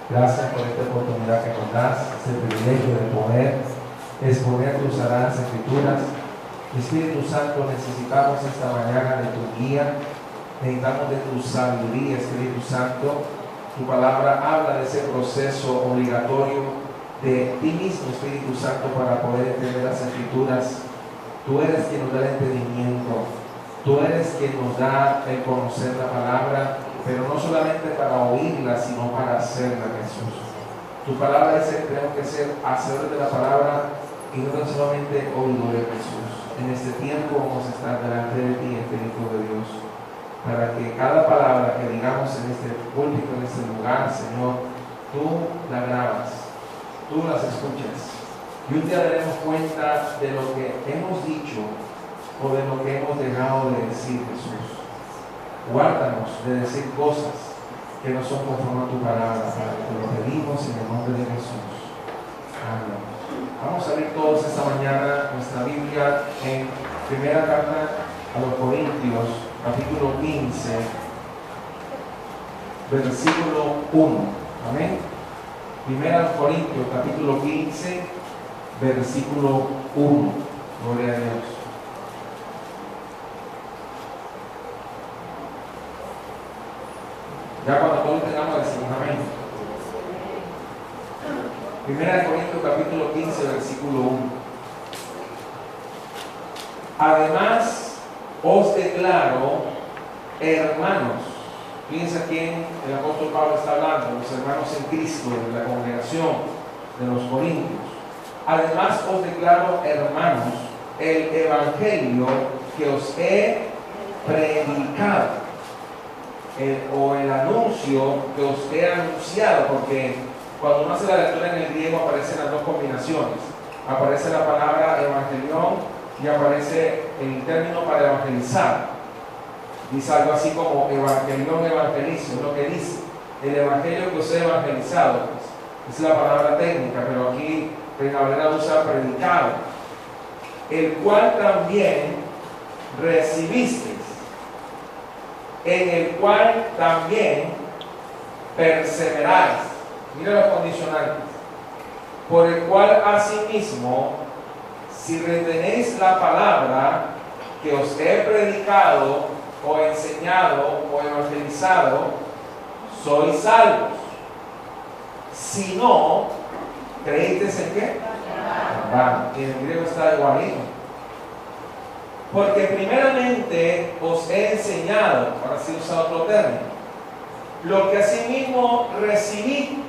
Gracias por esta oportunidad que nos das, este privilegio de poder exponer tus sagradas escrituras. Espíritu Santo, necesitamos esta mañana de tu guía, necesitamos de tu sabiduría, Espíritu Santo. Tu palabra habla de ese proceso obligatorio de ti mismo, Espíritu Santo, para poder entender las escrituras. Tú eres quien nos da el entendimiento, tú eres quien nos da el conocer la palabra, pero no solamente para oírla, sino para hacerla, Jesús. Tu palabra dice que tenemos que ser hacedores de la palabra y no tan solamente oidores, Jesús. En este tiempo vamos a estar delante de ti, Espíritu de Dios, para que cada palabra que digamos en este púlpito, en este lugar, Señor, tú la grabas, tú las escuchas, y un día daremos cuenta de lo que hemos dicho o de lo que hemos dejado de decir, Jesús. Guárdanos de decir cosas que no son conforme a tu palabra, Padre. Te lo pedimos en el nombre de Jesús. Amén. Vamos a abrir todos esta mañana nuestra Biblia en primera carta a los Corintios, capítulo 15, versículo 1. Amén. Primera Corintios, capítulo 15, versículo 1. Gloria a Dios. Ya cuando todos tengamos decimos amén. Primera Corintios, capítulo 15, versículo 1. Además, os declaro, hermanos. Fíjense a quién el apóstol Pablo está hablando, los hermanos en Cristo, de la congregación de los Corintios. Además, os declaro, hermanos, el evangelio que os he predicado, o el anuncio que os he anunciado, porque cuando uno hace la lectura en el griego aparecen las dos combinaciones. Aparece la palabra evangelión y aparece el término para evangelizar. Dice algo así como evangelión, evangelizo, es lo que dice. El evangelio que os he evangelizado, pues, es la palabra técnica, pero aquí Reina Valera usa predicado, el cual también recibisteis, en el cual también perseveráis. Mira los condicionantes. Por el cual asimismo, si retenéis la palabra que os he predicado, o enseñado, o evangelizado, sois salvos. Si no, ¿creísteis en qué? Y en el griego está igualito. Porque primeramente os he enseñado, para así usar otro término, lo que asimismo recibí.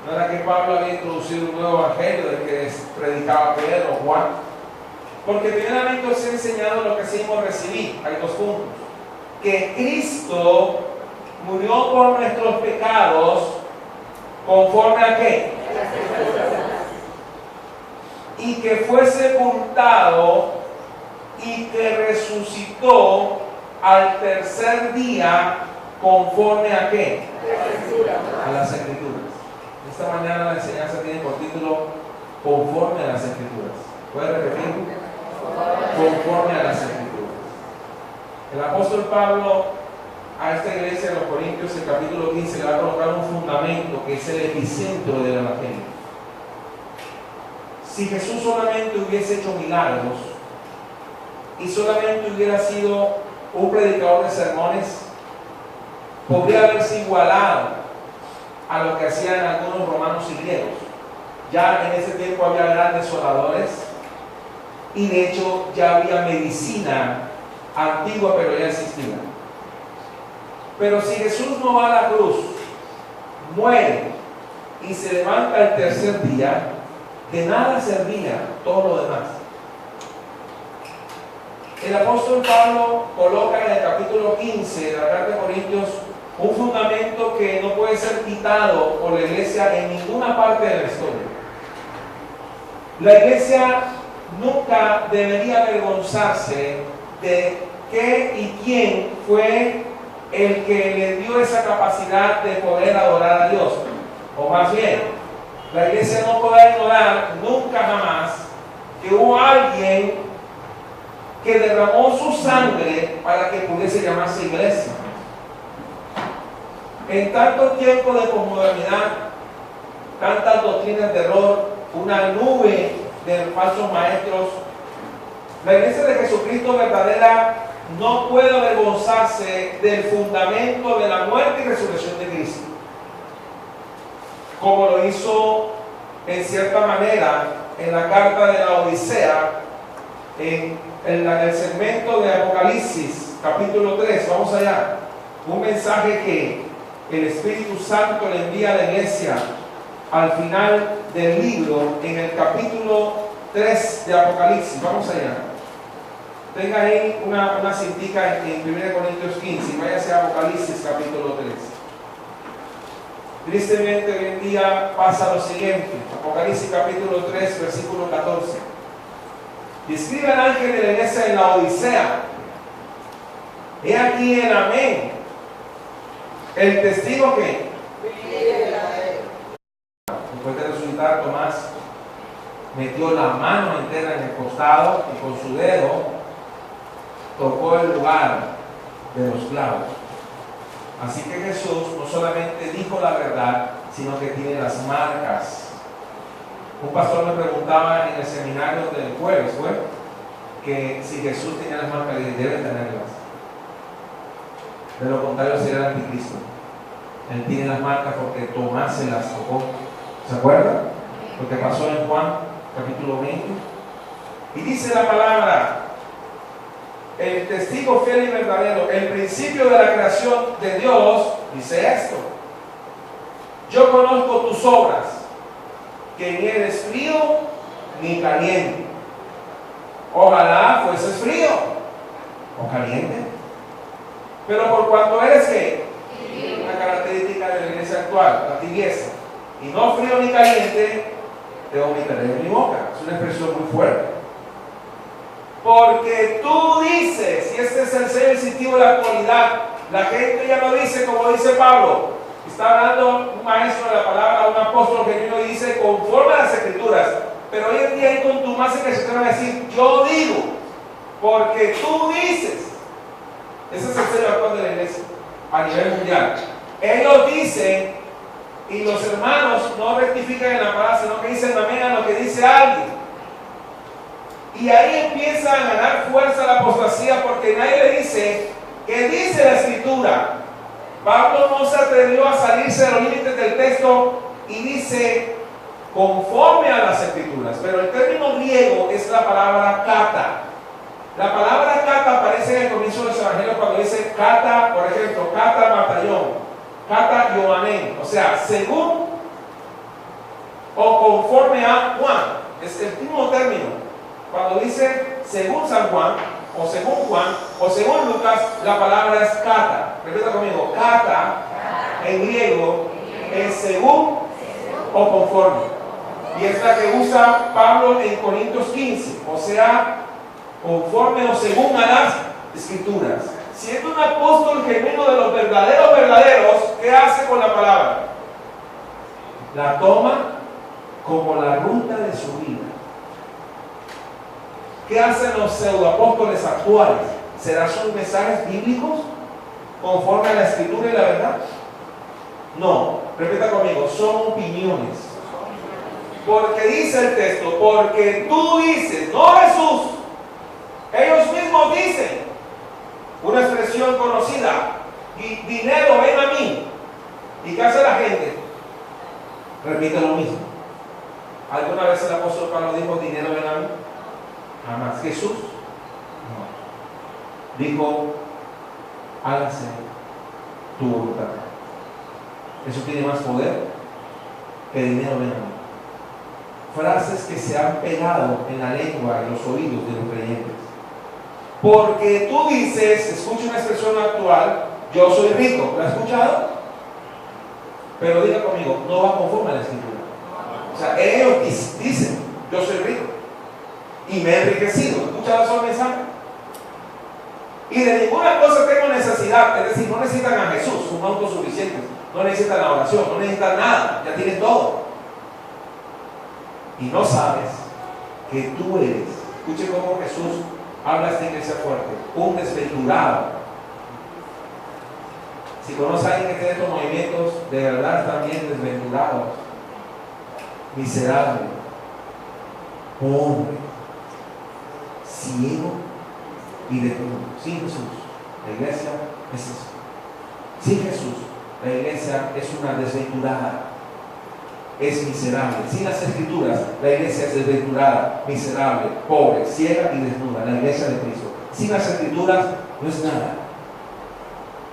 No era que Pablo había introducido un nuevo evangelio del que predicaba Pedro o Juan. Porque primeramente os he enseñado lo que asimismo recibí. Hay dos puntos. Que Cristo murió por nuestros pecados, ¿conforme a qué? Y que fue sepultado y que resucitó al tercer día, ¿conforme a qué? A las Escrituras. Esta mañana la enseñanza tiene por título conforme a las Escrituras. ¿Puede repetirlo? Conforme a las Escrituras. El apóstol Pablo a esta iglesia de los Corintios, en el capítulo 15, le va a colocar un fundamento que es el epicentro del evangelio. Si Jesús solamente hubiese hecho milagros y solamente hubiera sido un predicador de sermones, podría haberse igualado a lo que hacían algunos romanos y griegos. Ya en ese tiempo había grandes oradores y de hecho ya había medicina antigua, pero ya existía. Pero si Jesús no va a la cruz, muere y se levanta el tercer día, de nada servía todo lo demás. El apóstol Pablo coloca en el capítulo 15 de la carta de Corintios un fundamento que no puede ser quitado por la iglesia en ninguna parte de la historia. La iglesia nunca debería avergonzarse de qué y quién fue el que le dio esa capacidad de poder adorar a Dios. O más bien, la iglesia no podrá ignorar nunca jamás que hubo alguien que derramó su sangre para que pudiese llamarse iglesia. En tanto tiempo de posmodernidad, tantas doctrinas de error, una nube de falsos maestros, la iglesia de Jesucristo verdadera no puede avergonzarse del fundamento de la muerte y resurrección de Cristo, como lo hizo en cierta manera en la carta de la Odisea, en el segmento de Apocalipsis, capítulo 3. Vamos allá. Un mensaje que el Espíritu Santo le envía a la iglesia al final del libro, en el capítulo 3 de Apocalipsis. Vamos allá. Tenga ahí una cintica en 1 Corintios 15 y váyase a Apocalipsis capítulo 3. Tristemente hoy en día pasa lo siguiente. Apocalipsis capítulo 3 versículo 14. Y escribe el ángel de la iglesia en la Odisea: he aquí el amén, el testigo que después de resucitar, Tomás metió la mano entera en el costado y con su dedo tocó el lugar de los clavos. Así que Jesús no solamente dijo la verdad, sino que tiene las marcas. Un pastor me preguntaba en el seminario del jueves, que si Jesús tenía las marcas, y debe tenerlas. De lo contrario sería el anticristo. Él tiene las marcas porque Tomás se las tocó. ¿Se acuerdan? Lo que pasó en Juan capítulo 20. Y dice la palabra: el testigo fiel y verdadero, el principio de la creación de Dios, dice esto: yo conozco tus obras, que ni eres frío ni caliente. Ojalá fueses frío o caliente. Pero por cuanto eres que una característica de la iglesia actual, la tibieza, y no frío ni caliente, te vomitaré de mi boca. Es una expresión muy fuerte. Porque tú dices, y este es el sello distintivo de la actualidad, la gente ya no dice como dice Pablo. Está hablando un maestro de la palabra, un apóstol genuino, y dice conforme a las escrituras. Pero hoy en día hay contumacia que se te van a decir yo digo, porque tú dices. Ese es el sello actual de la iglesia a nivel mundial. Ellos dicen, y los hermanos no rectifican en la palabra, sino que dicen amén a lo que dice alguien. Y ahí empieza a ganar fuerza la apostasía, porque nadie le dice qué dice la escritura. Pablo no se atrevió a salirse de los límites del texto y dice conforme a las escrituras. Pero el término griego es la palabra kata. La palabra kata aparece en el comienzo de los evangelios cuando dice kata, por ejemplo, kata matayón, kata yohanen, o sea, según o conforme a Juan. Es el mismo término. Cuando dice según San Juan, o según Juan, o según Lucas, la palabra es kata. Repita conmigo: kata en griego es según o conforme. Y es la que usa Pablo en Corintios 15, o sea, conforme o según a las escrituras. Siendo un apóstol genuino de los verdaderos, ¿qué hace con la palabra? La toma como la ruta de su vida. ¿Qué hacen los pseudoapóstoles actuales? ¿Serán sus mensajes bíblicos conforme a la escritura y la verdad? No, repita conmigo, son opiniones. Porque dice el texto, porque tú dices, no Jesús, ellos mismos dicen, una expresión conocida, dinero ven a mí. ¿Y qué hace la gente? Repite lo mismo. ¿Alguna vez el apóstol Pablo dijo dinero ven a mí? Jamás. Jesús no. Dijo hágase tu voluntad. Eso tiene más poder que dinero ven a mí. Frases que se han pegado en la lengua, en los oídos de los creyentes. Porque tú dices, escucha una expresión actual, yo soy rico. ¿La has escuchado? Pero diga conmigo, no va conforme a la escritura. O sea, ellos dicen, yo soy rico y me he enriquecido. ¿Has escuchado esos mensajes? Y de ninguna cosa tengo necesidad. Es decir, no necesitan a Jesús, son autosuficientes. No necesitan la oración, no necesitan nada, ya tienen todo. Y no sabes que tú eres, escuche cómo Jesús habla a esta iglesia fuerte, un desventurado. Si conoce a alguien que tiene estos movimientos, de verdad están bien desventurados, miserables, pobre, ciego y desnudo. Sin Jesús, la iglesia es eso. Sin Jesús, la iglesia es una desventurada, es miserable. Sin las Escrituras, la iglesia es desventurada, miserable, pobre, ciega y desnuda. La iglesia de Cristo. Sin las Escrituras no es nada.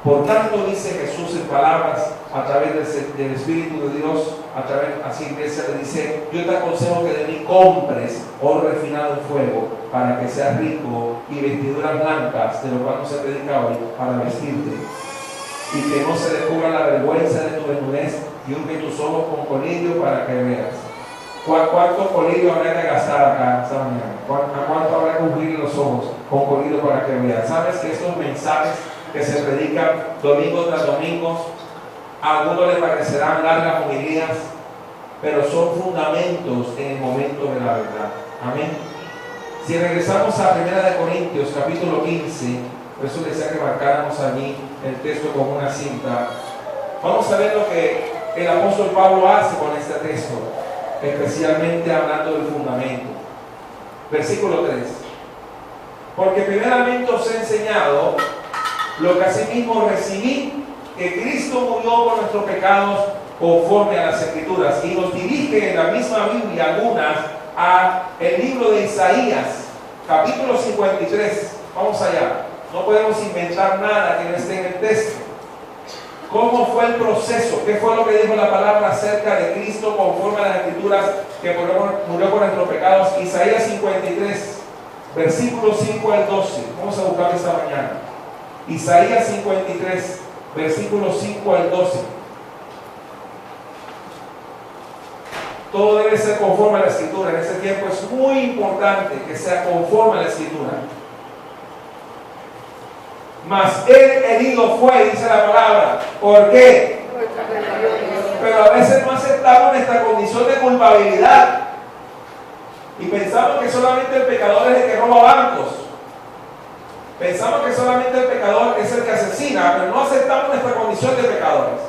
Por tanto, dice Jesús en palabras a través del Espíritu de Dios, a través así iglesia le dice: yo te aconsejo que de mí compres oro refinado en fuego, para que seas rico, y vestiduras blancas, de lo cual no se predica hoy, para vestirte, y que no se descubra la vergüenza de tu desnudez, y unge tus ojos con colirio para que veas. ¿Cuánto colirio habrá que gastar acá esta mañana? ¿A cuánto habrá que ungir los ojos con colirio para que veas? ¿Sabes que estos mensajes que se predican domingo tras domingo, a algunos les parecerán largas homilías, pero son fundamentos en el momento de la verdad? Amén. Si regresamos a 1 Corintios capítulo 15, por eso les decía que marcáramos allí el texto con una cinta. Vamos a ver lo que el apóstol Pablo hace con este texto, especialmente hablando del fundamento. Versículo 3. Porque primeramente os he enseñado lo que asimismo recibí, que Cristo murió por nuestros pecados conforme a las Escrituras, y nos dirige en la misma Biblia algunas a el libro de Isaías, capítulo 53. Vamos allá. No podemos inventar nada que no esté en el texto. ¿Cómo fue el proceso? ¿Qué fue lo que dijo la palabra acerca de Cristo conforme a las Escrituras, que murió por nuestros pecados? Isaías 53, versículos 5 al 12. Vamos a buscar esta mañana. Isaías 53, versículos 5 al 12. Todo debe ser conforme a la Escritura. En ese tiempo es muy importante que sea conforme a la Escritura. Mas él herido fue, dice la palabra. ¿Por qué? Pero a veces no aceptamos nuestra condición de culpabilidad y pensamos que solamente el pecador es el que roba bancos. Pensamos que solamente el pecador es el que asesina, pero no aceptamos nuestra condición de pecadores.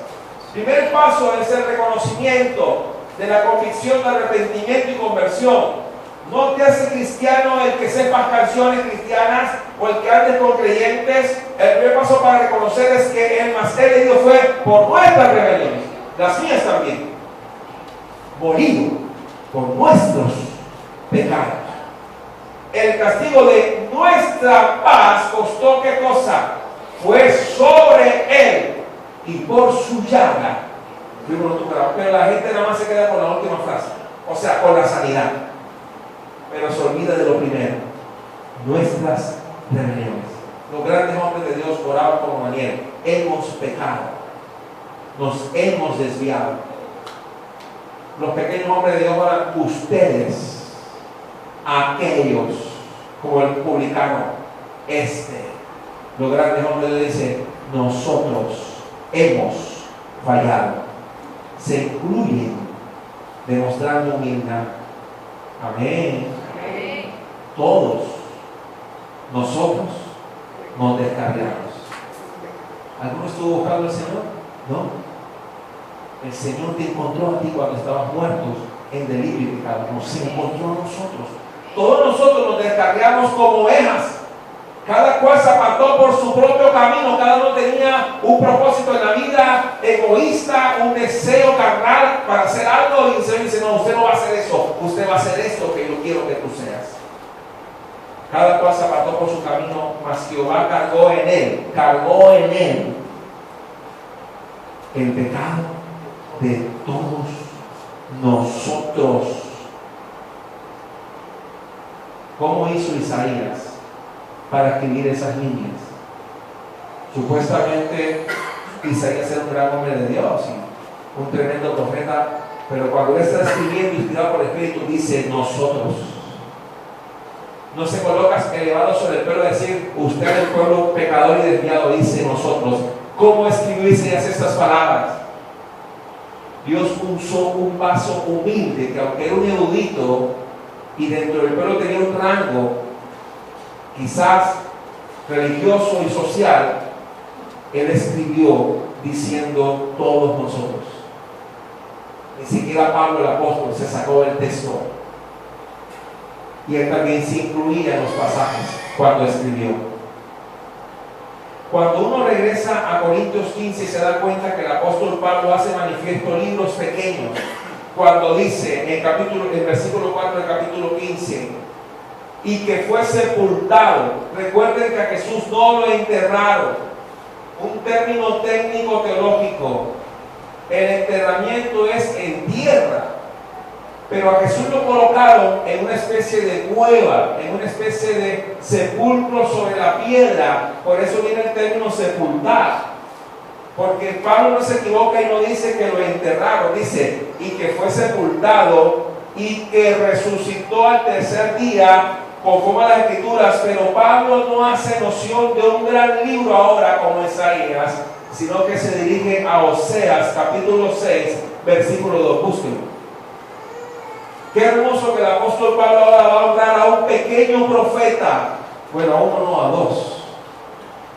El primer paso es el reconocimiento de la convicción de arrepentimiento y conversión. No te hace cristiano el que sepas canciones cristianas o el que andes con creyentes. El primer paso para reconocer es que el más herido fue por nuestras rebeliones, las mías también, morido por nuestros pecados. El castigo de nuestra paz costó, ¿qué cosa? Fue sobre él, y por su llaga fuimos nosotros. Pero la gente nada más se queda con la última frase, o sea, con la sanidad, pero se olvida de lo primero: nuestras rebeliones. Los grandes hombres de Dios oraban como Daniel: hemos pecado, nos hemos desviado. Los pequeños hombres de Dios oran: ustedes, aquellos, como el publicano, Los grandes hombres le dicen: nosotros hemos fallado. Se incluyen demostrando humildad. Amén. Amén. Todos nosotros nos descarriamos. ¿Alguno estuvo buscando al Señor? No. El Señor te encontró a ti cuando estabas muertos en delirio y pecado. Nos encontró a nosotros. Todos nosotros nos descarriamos como ovejas. Cada cual se apartó por su propio camino. Cada uno tenía un propósito en la vida egoísta, un deseo carnal para hacer algo. Y el Señor dice: no, usted no va a hacer eso. Usted va a hacer esto que yo quiero que tú seas. Cada cual se apartó por su camino, mas Jehová cargó en él el pecado de todos nosotros. ¿Cómo hizo Isaías para escribir esas líneas? Supuestamente Isaías era un gran hombre de Dios y un tremendo profeta, pero cuando él está escribiendo, inspirado por el Espíritu, dice: nosotros. No se coloca elevado sobre el pueblo a decir: usted es el pueblo pecador y desviado. Dice: nosotros. ¿Cómo escribió Isaías estas palabras? Dios usó un vaso humilde, que aunque era un erudito y dentro del pueblo tenía un rango quizás religioso y social, él escribió diciendo todos nosotros. Ni siquiera Pablo el apóstol se sacó del texto. Y él también se incluía en los pasajes cuando escribió. Cuando uno regresa a Corintios 15 se da cuenta que el apóstol Pablo hace manifiesto libros pequeños. Cuando dice en versículo 4 del capítulo 15, y que fue sepultado. Recuerden que a Jesús no lo enterraron. Un término técnico teológico. El enterramiento es en tierra. Pero a Jesús lo colocaron en una especie de cueva, en una especie de sepulcro sobre la piedra. Por eso viene el término sepultar. Porque Pablo no se equivoca y no dice que lo enterraron, dice, y que fue sepultado y que resucitó al tercer día, conforme a las Escrituras. Pero Pablo no hace noción de un gran libro ahora como Isaías, sino que se dirige a Oseas, capítulo 6, versículo 2. Búsquenlo. Qué hermoso que el apóstol Pablo ahora va a hablar a un pequeño profeta, bueno, a uno no, a dos,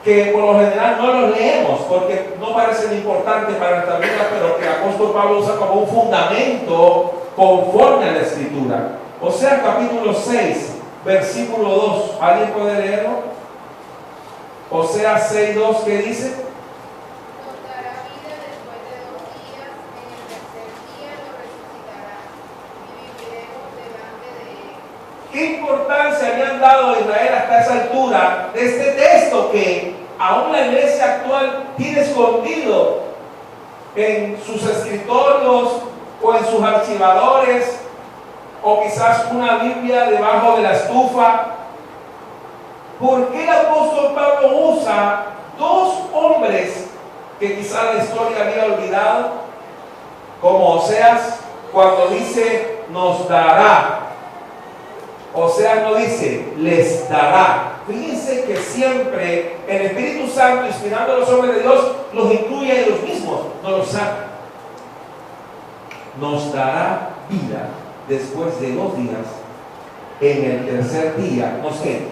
que por lo general no los leemos porque no parecen importantes para nuestra vida, pero que el apóstol Pablo usa como un fundamento conforme a la Escritura. O sea, capítulo 6, versículo 2, ¿alguien puede leerlo? O sea, 6:2, ¿qué dice? ¿Qué importancia habían dado a Israel hasta esa altura de este texto que aún la iglesia actual tiene escondido en sus escritorios o en sus archivadores, o quizás una Biblia debajo de la estufa? ¿Por qué el apóstol Pablo usa dos hombres que quizás la historia había olvidado, como Oseas, cuando dice nos dará? Oseas no dice les dará. Fíjense que siempre el Espíritu Santo, inspirando a los hombres de Dios, los incluye en los mismos, no los saca. Nos dará vida después de 2 días, en el tercer día. ¿No sé?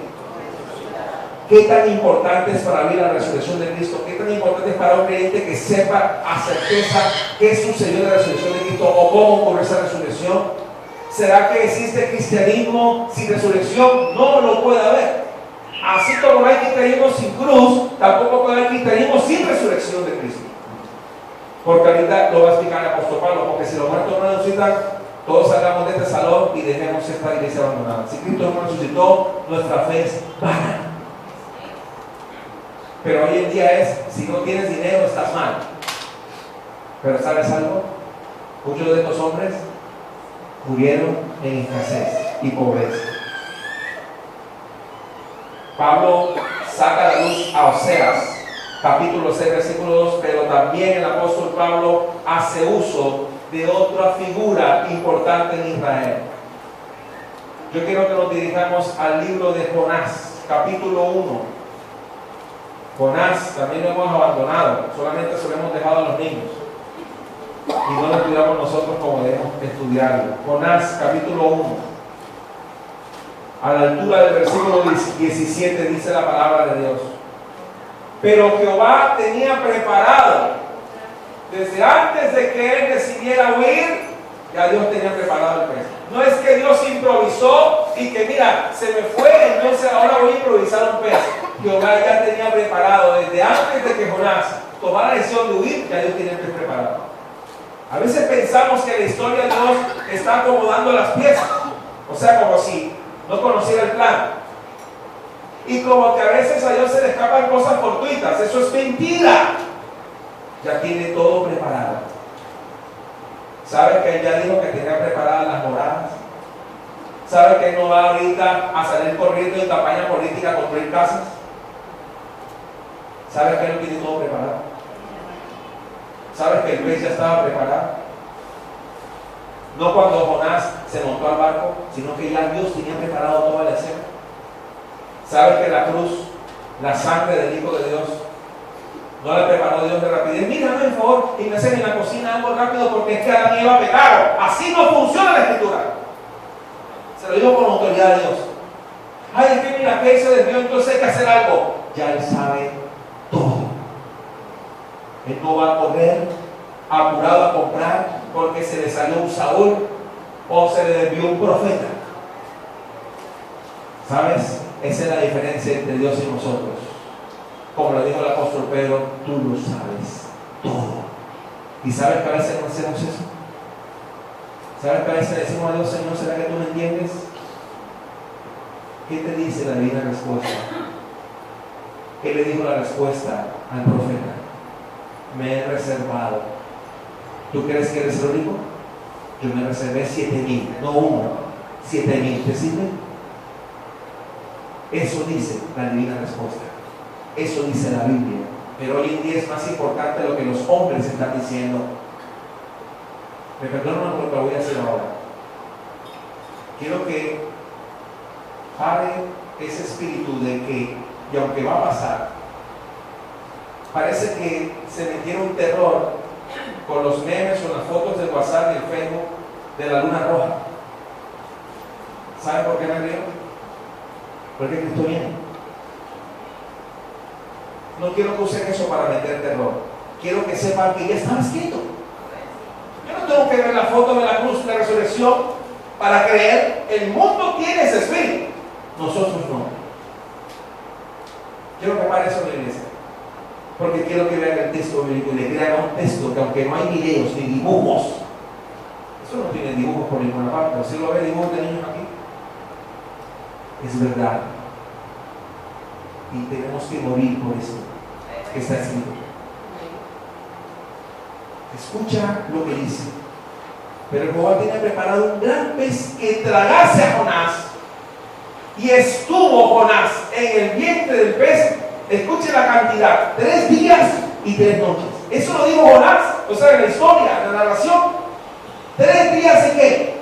¿Qué tan importante es para mí la resurrección de Cristo? ¿Qué tan importante es para un creyente que sepa a certeza qué sucedió en la resurrección de Cristo o cómo ocurrió esa resurrección? ¿Será que existe cristianismo sin resurrección? No lo puede haber. Así como no hay cristianismo sin cruz, tampoco puede haber cristianismo sin resurrección de Cristo. Porque ahorita lo va a explicar el apóstol Pablo, porque si los muertos no resucitan, todos salgamos de este salón y dejemos esta iglesia abandonada. Si Cristo no resucitó, nuestra fe es vana. Pero hoy en día es, si no tienes dinero, estás mal. Pero ¿sabes algo? Muchos de estos hombres murieron en escasez y pobreza. Pablo saca a la luz a Oseas, capítulo 6, versículo 2, pero también el apóstol Pablo hace uso de otra figura importante en Israel. Yo quiero que nos dirijamos al libro de Jonás, capítulo 1. Jonás también lo hemos abandonado, solamente se lo hemos dejado a los niños y no lo estudiamos nosotros como debemos estudiarlo. Jonás, capítulo 1, a la altura del versículo 17 dice la palabra de Dios: pero Jehová tenía preparado, desde antes de que él decidiera huir, ya Dios tenía preparado el pez. No es que Dios improvisó y que mira, se me fue, entonces ahora voy a improvisar un pez. Jehová ya tenía preparado, desde antes de que Jonás tomara la decisión de huir, ya Dios tenía el pez preparado. A veces pensamos que la historia de Dios está acomodando las piezas, o sea, como si no conociera el plan. Y como que a veces a Dios se le escapan cosas fortuitas. Eso es mentira. Ya tiene todo preparado. ¿Sabe que Él ya dijo que tenía preparadas las moradas? ¿Sabe que Él no va ahorita a salir corriendo en campaña política a construir casas? ¿Sabe que Él tiene todo preparado? ¿Sabes que el pez ya estaba preparado? No cuando Jonás se montó al barco, sino que ya Dios tenía preparado toda la escena. ¿Sabes que la cruz, la sangre del Hijo de Dios, no la preparó Dios de rapidez? Mírame, por favor, y me hacen en la cocina algo rápido porque es que Adán y Eva pecaron. Así no funciona la Escritura. Se lo digo con autoridad de Dios. Ay, es que mira, que se desvió, entonces hay que hacer algo. Ya Él sabe todo. Él no va a correr apurado a comprar porque se le salió un Saúl o se le desvió un profeta. ¿Sabes? Esa es la diferencia entre Dios y nosotros. Como lo dijo el apóstol Pedro, tú lo sabes todo. ¿Y sabes que a veces no hacemos eso? ¿Sabes que a veces decimos a Dios, Señor, ¿será que tú me entiendes? ¿Qué te dice la divina respuesta? ¿Qué le dijo la respuesta al profeta? Me he reservado. ¿Tú crees que eres el único? Yo me reservé 7,000, no uno, 7,000. ¿Te sirve? Eso dice la divina respuesta. Eso dice la Biblia. Pero hoy en día es más importante lo que los hombres están diciendo. Me perdonan por lo que voy a hacer ahora. Quiero que pare ese espíritu de que, y aunque va a pasar, parece que se metieron terror con los memes o las fotos de WhatsApp y el Facebook de la luna roja. ¿Saben por qué me río? Porque Cristo viene. No quiero que usen eso para meter terror. Quiero que sepan que ya está escrito. Yo no tengo que ver la foto de la cruz, la resurrección, para creer. El mundo tiene ese espíritu. Nosotros no. Quiero que pare eso en la iglesia. Porque quiero que vean el texto bíblico y le crean un texto que aunque no hay videos ni dibujos, eso no tiene dibujos por ninguna parte. ¿Sí lo ve dibujos de niños aquí? Es verdad. Y tenemos que morir por eso que está escrito. Escucha lo que dice. Pero Jehová tenía preparado un gran pez que tragase a Jonás. Y estuvo Jonás en el vientre del pez. Escuche la cantidad: 3 días y 3 noches. Eso lo dijo Jonás, o sea, en la historia, en la narración. 3 días y qué.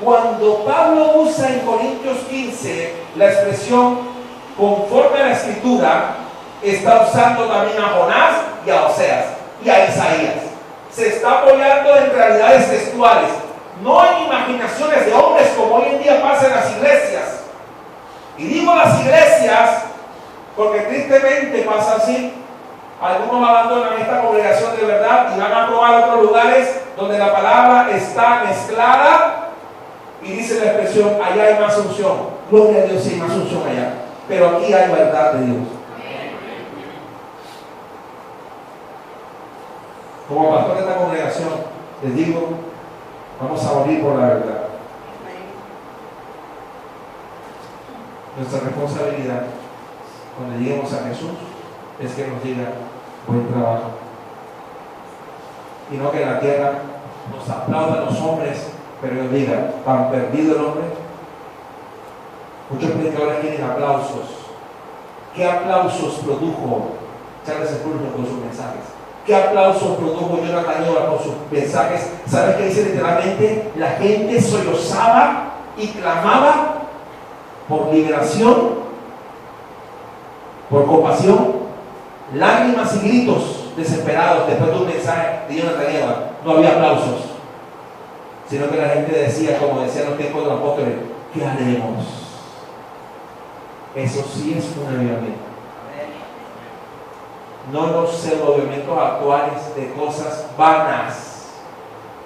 Cuando Pablo usa en Corintios 15 la expresión conforme a la escritura, está usando también a Jonás y a Oseas y a Isaías. Se está apoyando en realidades textuales, no en imaginaciones de hombres como hoy en día pasa en las iglesias. Y digo las iglesias porque tristemente pasa así. Algunos abandonan esta congregación de verdad y van a probar otros lugares donde la palabra está mezclada y dice la expresión: allá hay más unción. Gloria a Dios, sí hay más unción allá, pero aquí hay verdad de Dios. Como pastor de esta congregación, les digo, vamos a morir por la verdad. Nuestra responsabilidad cuando lleguemos a Jesús es que nos diga: buen trabajo. Y no que en la tierra nos aplaudan los hombres, pero Dios diga: ¿han perdido el hombre? Muchos predicadores quieren aplausos. ¿Qué aplausos produjo Charles Spurgeon con sus mensajes? ¿Qué aplausos produjo Jonathan Edwards con sus mensajes? ¿Sabes qué dice literalmente? La gente sollozaba y clamaba por liberación, por compasión, lágrimas y gritos desesperados después de un mensaje de Jonathan Edwards. No había aplausos, sino que la gente decía, como decían los tiempos de los apóstoles: ¿qué haremos? Eso sí es un avivamiento. No los pseudo-avivamientos actuales de cosas vanas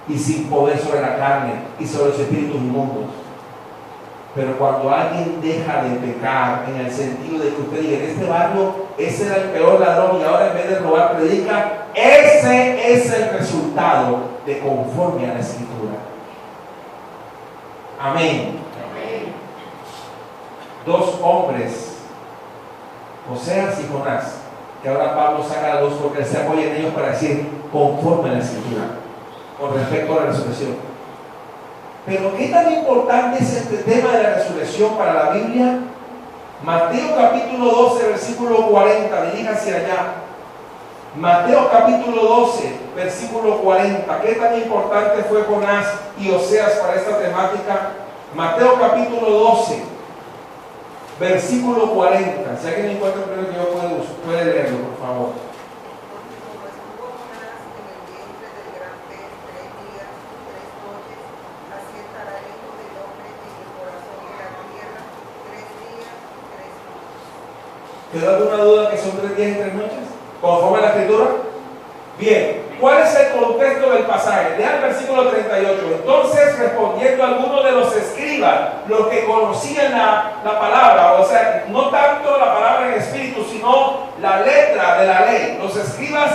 y sin poder sobre la carne y sobre los espíritus inmundos. Pero cuando alguien deja de pecar, en el sentido de que usted diga: en este barrio ese era el peor ladrón y ahora en vez de robar predica, ese es el resultado de conforme a la escritura. Amén. Amén. 2 hombres, Oseas y Jonás, que ahora Pablo saca a la luz porque él se apoya en ellos para decir conforme a la escritura con respecto a la resurrección. Pero ¿qué tan importante es este tema de la resurrección para la Biblia? Mateo capítulo 12 versículo 40, diríjase allá. Mateo capítulo 12 versículo 40. ¿Qué tan importante fue Jonás y Oseas para esta temática? Mateo capítulo 12 versículo 40. Si alguien encuentra primero que yo puede leerlo, por favor. ¿Quedó alguna duda que son 3 días y 3 noches? ¿Conforme a la Escritura? Bien, ¿cuál es el contexto del pasaje? Lea el versículo 38. Entonces, respondiendo algunos de los escribas, los que conocían la palabra, o sea, no tanto la palabra en espíritu, sino la letra de la ley, los escribas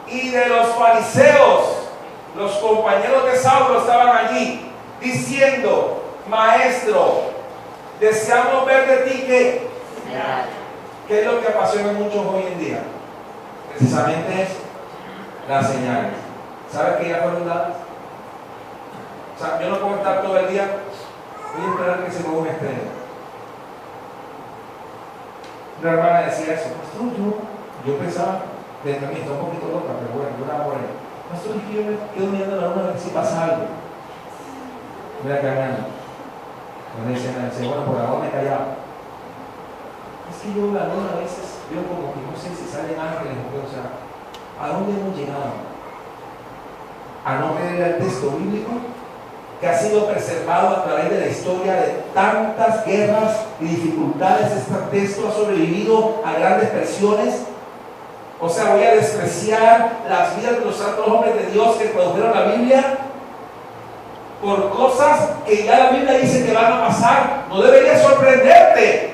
y de los fariseos, los compañeros de Saulo estaban allí, diciendo: Maestro, deseamos ver de ti que... ¿Qué es lo que apasiona a muchos hoy en día? Precisamente eso, las señales. ¿Sabes que ya fueron dadas? O sea, yo no puedo estar todo el día, voy a esperar que se mueva una estrella. Una hermana decía eso: Pastor, yo pensaba, dentro de mí está un poquito loca, pero bueno, yo la por ahí. Pastor, yo me quedo mirando a la luna a ver si pasa algo. Mira que hermano, me dice, bueno, por ahora me he callado. Es que yo la luna a veces veo como que no sé si salen ángeles o sea, ¿a dónde hemos llegado? A no creer el texto bíblico que ha sido preservado a través de la historia de tantas guerras y dificultades. Este texto ha sobrevivido a grandes presiones. O sea, voy a despreciar las vidas de los santos hombres de Dios que produjeron la Biblia por cosas que ya la Biblia dice que van a pasar. No debería sorprenderte.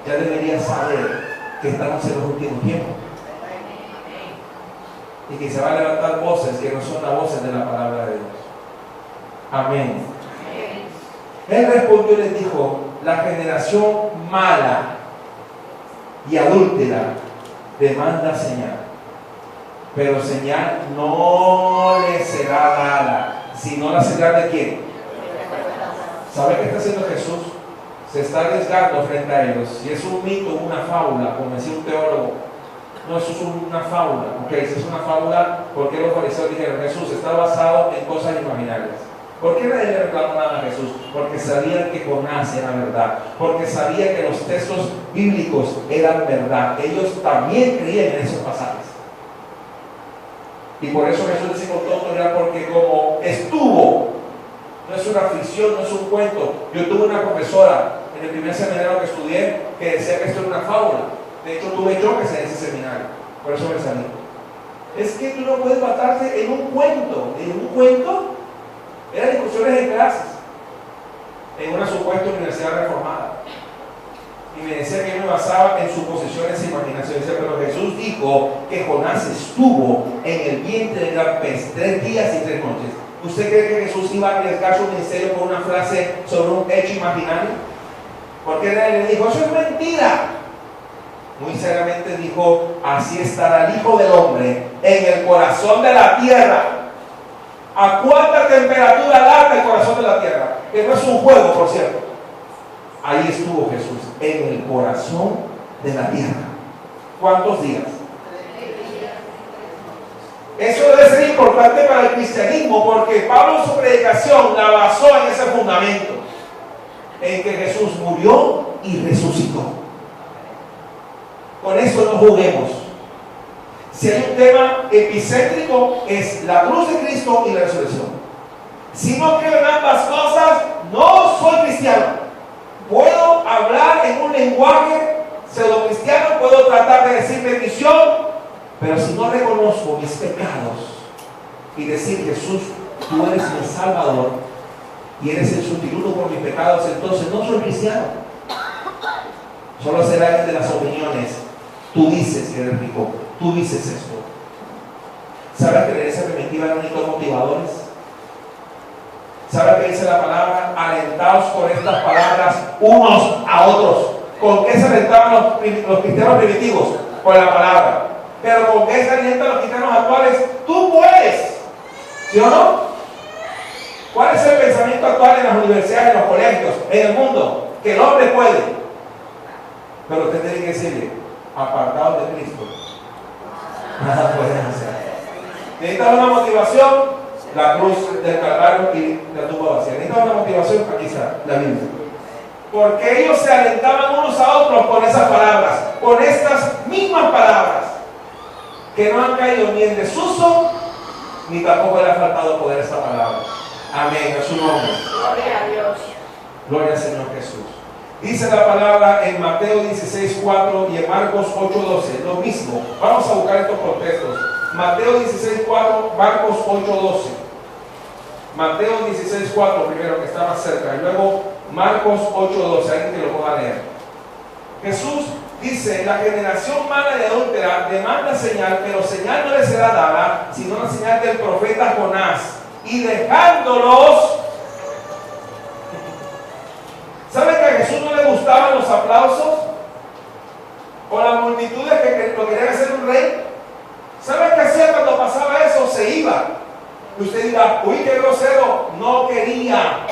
Ya deberías saber que estamos en los últimos tiempos y que se van a levantar voces que no son las voces de la palabra de Dios. Amén. Él respondió y les dijo: la generación mala y adúltera demanda señal, pero señal no le será dada, sino la señal de quién. ¿Sabe qué está haciendo Jesús? Se está arriesgando frente a ellos. Si es un mito, una fábula, como decía un teólogo, no, eso es una fábula. Ok, si es una fábula, ¿por qué los fariseos dijeron Jesús está basado en cosas imaginarias? ¿Por qué nadie le reclamó nada a Jesús? Porque sabían que Jonás era verdad, porque sabían que los textos bíblicos eran verdad. Ellos también creían en esos pasajes. Y por eso Jesús dice con toda autoridad, porque como estuvo, no es una ficción, no es un cuento. Yo tuve una profesora en el primer seminario que estudié que decía que esto era una fábula. De hecho, tuve yo que ser en ese seminario, por eso me salí. Es que tú no puedes basarte en un cuento. ¿En un cuento? Eran discusiones en clases, en una supuesta universidad reformada. Y me decía que yo me basaba en suposiciones e imaginaciones. Pero Jesús dijo que Jonás estuvo en el vientre del gran pez 3 días y 3 noches. ¿Usted cree que Jesús iba a arriesgar su ministerio con una frase sobre un hecho imaginario? Porque nadie le dijo, eso es mentira. Muy seriamente dijo, así estará el Hijo del Hombre en el corazón de la tierra. ¿A cuánta temperatura alarga el corazón de la tierra? Que no es un juego, por cierto. Ahí estuvo Jesús, en el corazón de la tierra. ¿Cuántos días? Eso debe ser importante para el cristianismo, porque Pablo en su predicación la basó en ese fundamento, en que Jesús murió y resucitó. Con eso no juguemos. Si hay un tema epicéntrico, es la cruz de Cristo y la resurrección. Si no creo en ambas cosas, no soy cristiano. Puedo hablar en un lenguaje pseudo cristiano, puedo tratar de decir bendición, pero si no reconozco mis pecados y decir, Jesús, tú eres mi Salvador y eres el sustituto por mis pecados, entonces no soy cristiano. Solo será de las opiniones. Tú dices que eres rico, tú dices esto. ¿Sabes que la iglesia primitiva eran únicos motivadores? ¿Sabes que dice la palabra? Alentaos con estas palabras unos a otros. ¿Con qué se alentaban los cristianos primitivos? Con la palabra. Pero ¿con qué se alientan los cristianos actuales? Tú puedes. ¿Sí o no? ¿Cuál es el pensamiento actual en las universidades, en los colegios, en el mundo? Que el hombre puede. Pero usted tiene que decirle, apartados de Cristo, nada pueden hacer. Necesitas una motivación, la cruz del Calvario y la tumba vacía. Necesitas una motivación, aquí está, la Biblia. Porque ellos se alentaban unos a otros con esas palabras, con estas mismas palabras, que no han caído ni en desuso, ni tampoco le ha faltado poder a esta palabra. Amén, a su nombre. Gloria a Dios. Gloria al Señor Jesús. Dice la palabra en Mateo 16:4 y en Marcos 8:12, lo mismo. Vamos a buscar estos contextos. Mateo 16:4, Marcos 8:12. Mateo 16:4 primero, que está más cerca, y luego Marcos 8:12, alguien que lo pueda leer. Jesús dice: la generación mala y adúltera demanda señal, pero señal no le será dada, sino la señal del profeta Jonás. Y dejándolos, ¿saben que a Jesús no le gustaban los aplausos? O las multitudes que lo querían hacer un rey. ¿Saben qué hacía cuando pasaba eso? Se iba. Y usted dirá: uy, qué grosero. No quería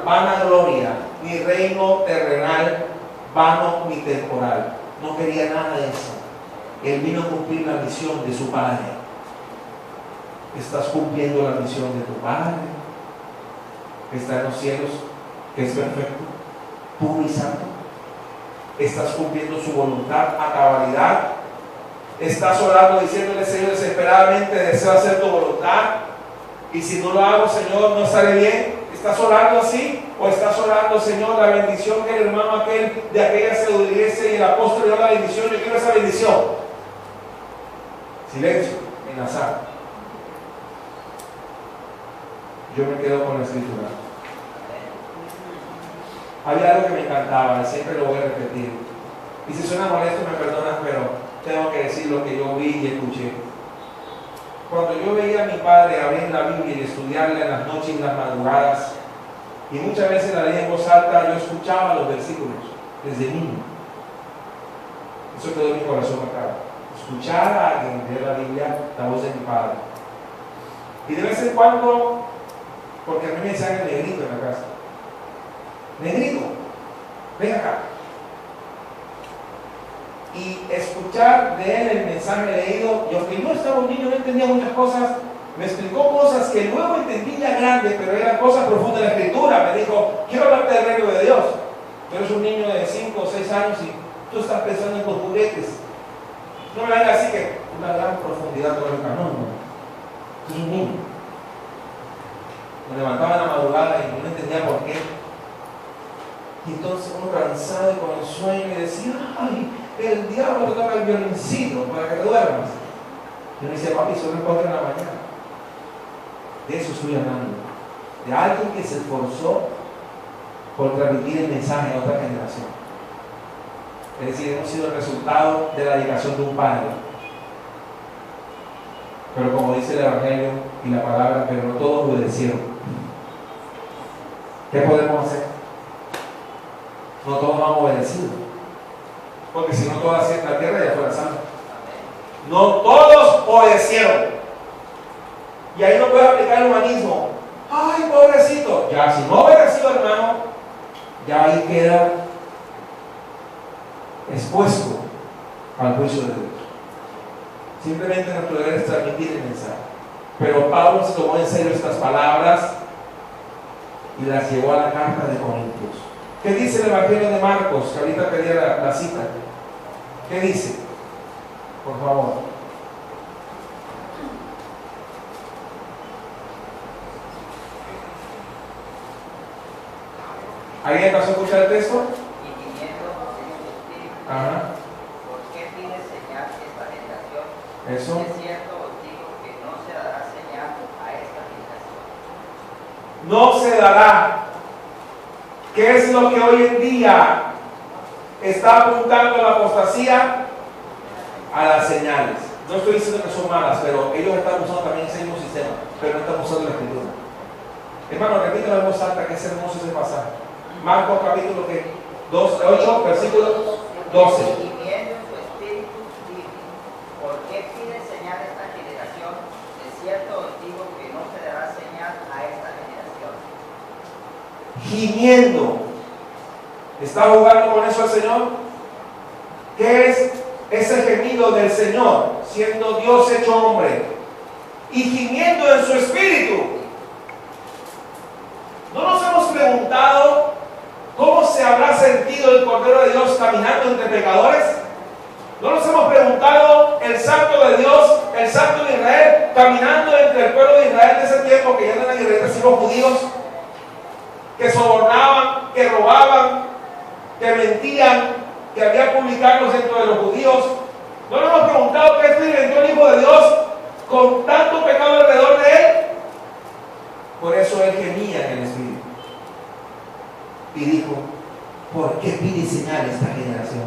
vanagloria, ni reino terrenal, vano ni temporal. No quería nada de eso. Él vino a cumplir la misión de su Padre. ¿Estás cumpliendo la misión de tu Padre que está en los cielos, que es perfecto, puro y santo? ¿Estás cumpliendo su voluntad a cabalidad? ¿Estás orando diciéndole: Señor, desesperadamente deseo hacer tu voluntad, y si no lo hago, Señor, no estaré bien? ¿Estás orando así? ¿O estás orando: Señor, la bendición que el hermano aquel de aquella pseudo-iglesia y el apóstol dio la bendición, yo quiero esa bendición? Silencio en la sala. Yo me quedo con la escritura. Había algo que me encantaba, siempre lo voy a repetir. Y si suena molesto, me perdonas, pero tengo que decir lo que yo vi y escuché. Cuando yo veía a mi padre abrir la Biblia y estudiarla en las noches y en las madrugadas, y muchas veces la leía en voz alta, yo escuchaba los versículos desde niño. Eso quedó en mi corazón acá. Escuchar a alguien leer la Biblia, la voz de mi padre. Y de vez en cuando, porque a mí me decían el negrito en la casa: negrito, ven acá. Y escuchar de él el mensaje leído, y aunque yo estaba un niño, no entendía muchas cosas, me explicó cosas que luego entendí ya grande, pero eran cosas profundas de la escritura. Me dijo: quiero hablarte del reino de Dios. Tú eres un niño de 5 o 6 años y tú estás pensando en tus juguetes. No me hagas así que una gran profundidad teológica. No. Tú eres un niño. Me levantaba en la madrugada y no entendía por qué. Y entonces uno cansado y con el sueño, y decía: ay, el diablo te toca el violincito para que te duermas. Yo me decía: papi, son las 4 de la mañana. De eso estoy hablando. De alguien que se esforzó por transmitir el mensaje a otra generación. Es decir, hemos sido el resultado de la dedicación de un padre. Pero como dice el Evangelio y la palabra, pero no todos obedecieron. ¿Qué podemos hacer? No todos han obedecido. Porque si no, toda la tierra ya fuera santa. No todos obedecieron. Y ahí no puede aplicar el humanismo. Ay, pobrecito. Ya, si no obedeció, hermano, ya ahí queda expuesto al juicio de Dios. Simplemente nuestro deber es transmitir el mensaje. Pero Pablo se tomó en serio estas palabras y las llevó a la carta de Corintios. ¿Qué dice el Evangelio de Marcos? Que ahorita pedía la cita. ¿Qué dice? Por favor. ¿Alguien pasó a escuchar el texto? Ajá. ¿Por qué pide señal esta generación? Eso. Es cierto, os digo que no se dará señal a esta generación. No se dará. ¿Qué es lo que hoy en día está apuntando la apostasía? A las señales. No estoy diciendo que son malas, pero ellos están usando también ese mismo sistema, pero no están usando la escritura. Hermano, repítelo en voz alta, que es hermoso ese pasaje. Marcos capítulo 8, versículo 12. Y viendo en su espíritu, dice: ¿por qué pide señal esta generación? Es cierto, os digo que no se dará señal a esta generación. Gimiendo. ¿Está jugando con eso el Señor? ¿Qué es ese gemido del Señor, siendo Dios hecho hombre? Y gimiendo en su espíritu. ¿No nos hemos preguntado cómo se habrá sentido el Cordero de Dios caminando entre pecadores? ¿No nos hemos preguntado el Santo de Dios, el Santo de Israel, caminando entre el pueblo de Israel de ese tiempo, que ya no eran israelitas sino judíos, que sobornaban, que robaban, que mentían, que había publicados dentro de los judíos. ¿No nos hemos preguntado qué experimentó el Hijo de Dios con tanto pecado alrededor de él? Por eso él gemía en el Espíritu y dijo: ¿por qué pide señal esta generación?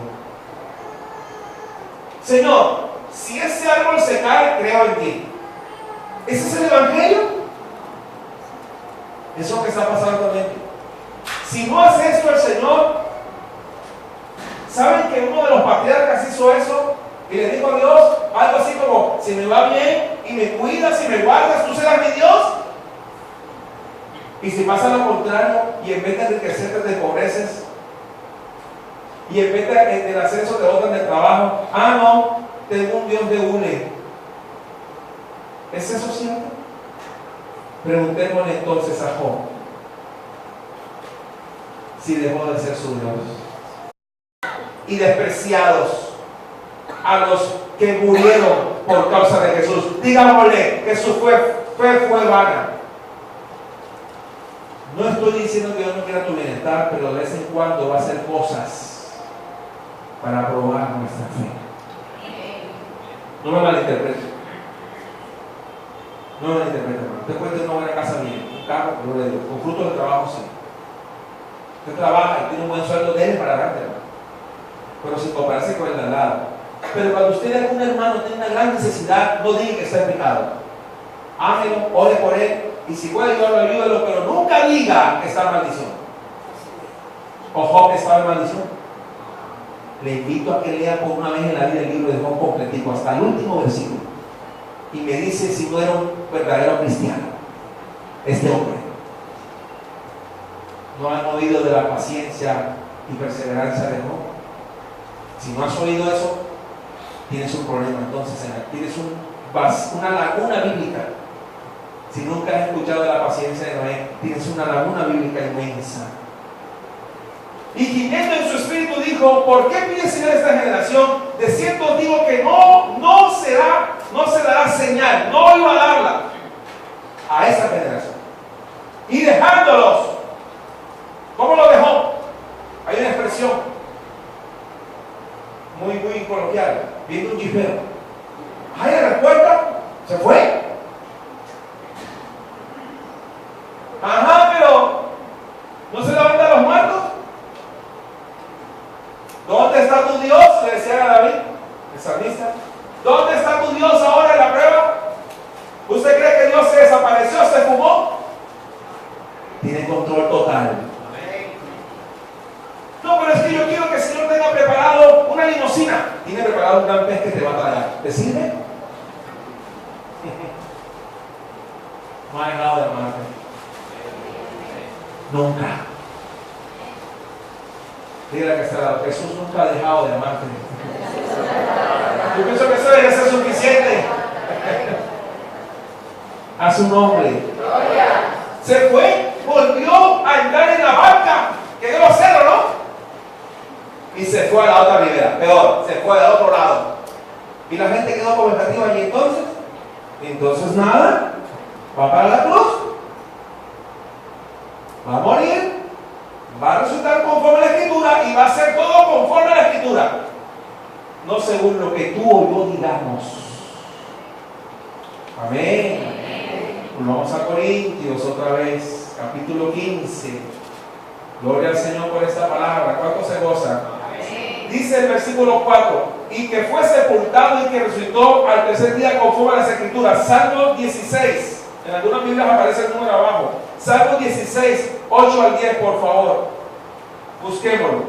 Señor, si ese árbol se cae, creo en ti. ¿Ese es el Evangelio? Eso es lo que está pasando también. Si no hace esto el Señor, ¿saben que uno de los patriarcas hizo eso? Y le dijo a Dios algo así como: si me va bien y me cuidas y me guardas, tú serás mi Dios. Y si pasa lo contrario, y en vez de enriquecerte te empobreces, y en vez del ascenso te botan del trabajo, no, tengo un Dios de hule. ¿Es eso cierto? Preguntémosle entonces a Job si dejó de ser su Dios. Y despreciados a los que murieron por causa de Jesús. Digámosle que su fe fue vana. No estoy diciendo que Dios no quiera tu bienestar, pero de vez en cuando va a hacer cosas para probar nuestra fe. No me malinterprete. No me malinterprete, hermano. Usted puede tener una buena casa bien, un carro, con frutos de trabajo, sí. Usted trabaja y tiene un buen sueldo, déle para adelante, hermano. Pero sin compararse con el de al lado. Pero cuando usted ve que un hermano tiene una gran necesidad, no diga que está en pecado. Ámelo, ore por él. Y si puede ayudarlo, ayúdalo, pero nunca diga que está en maldición. O Job estaba en maldición. Le invito a que lea por una vez en la vida el libro de Job completico, hasta el último versículo. Y me dice si no era un verdadero cristiano este hombre. ¿No han oído de la paciencia y perseverancia de Job? Si no has oído eso, tienes un problema entonces, tienes una laguna bíblica. Si nunca has escuchado de la paciencia de Noé, tienes una laguna bíblica inmensa. Y gimiendo en su espíritu dijo: ¿por qué pide señal esta generación? De cierto os digo que no se dará señal, no iba a darla a esa generación. Y dejándolos, ¿cómo lo dejó? Hay una expresión muy coloquial, viendo un jipero. ¡Ay, la respuesta! Se fue. Pero ¿no se levantan los muertos? ¿Dónde está tu Dios? Le decía a David, el salmista. ¿Dónde está tu Dios ahora en la prueba? ¿Usted cree que Dios se desapareció, se fumó? Tiene control total. No, pero es que yo quiero que el Señor tenga preparado una limusina. Tiene preparado un gran pez que te va a traer. ¿Te sirve? No ha dejado de amarte. Nunca. Dígale que está al lado: Jesús nunca ha dejado de amarte. Yo pienso que eso debe ser suficiente. A su nombre. Se fue, volvió a entrar en la barca, que dio los cerros, ¿no? Y se fue a la otra ribera. Peor, se fue al otro lado. Y la gente quedó como expectativa allí entonces. Y entonces nada, va para la cruz, va a morir, va a resultar conforme a la Escritura y va a hacer todo conforme a la Escritura, no según lo que tú o yo digamos. Amén. Vamos a Corintios otra vez, capítulo 15. Gloria al Señor por esta palabra. ¿Cuánto se goza? Dice el versículo 4: y que fue sepultado y que resucitó al tercer día conforme a las Escrituras. Salmo 16. En algunas Biblias aparece el número abajo. Salmo 16, 8 al 10, por favor. Busquémoslo.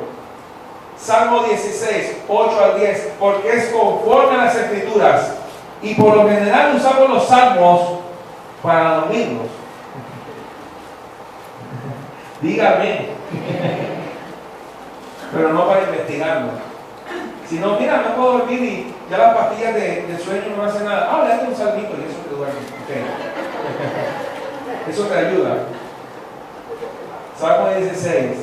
Salmo 16, 8 al 10. Porque es conforme a las Escrituras. Y por lo general usamos los salmos para dormirnos. Dígame. Pero no para investigarlo. Si no, mira, no puedo dormir y ya las pastillas de sueño no hacen nada. Léate un salmito y eso te duerme. Okay. Eso te ayuda. Salmo 16,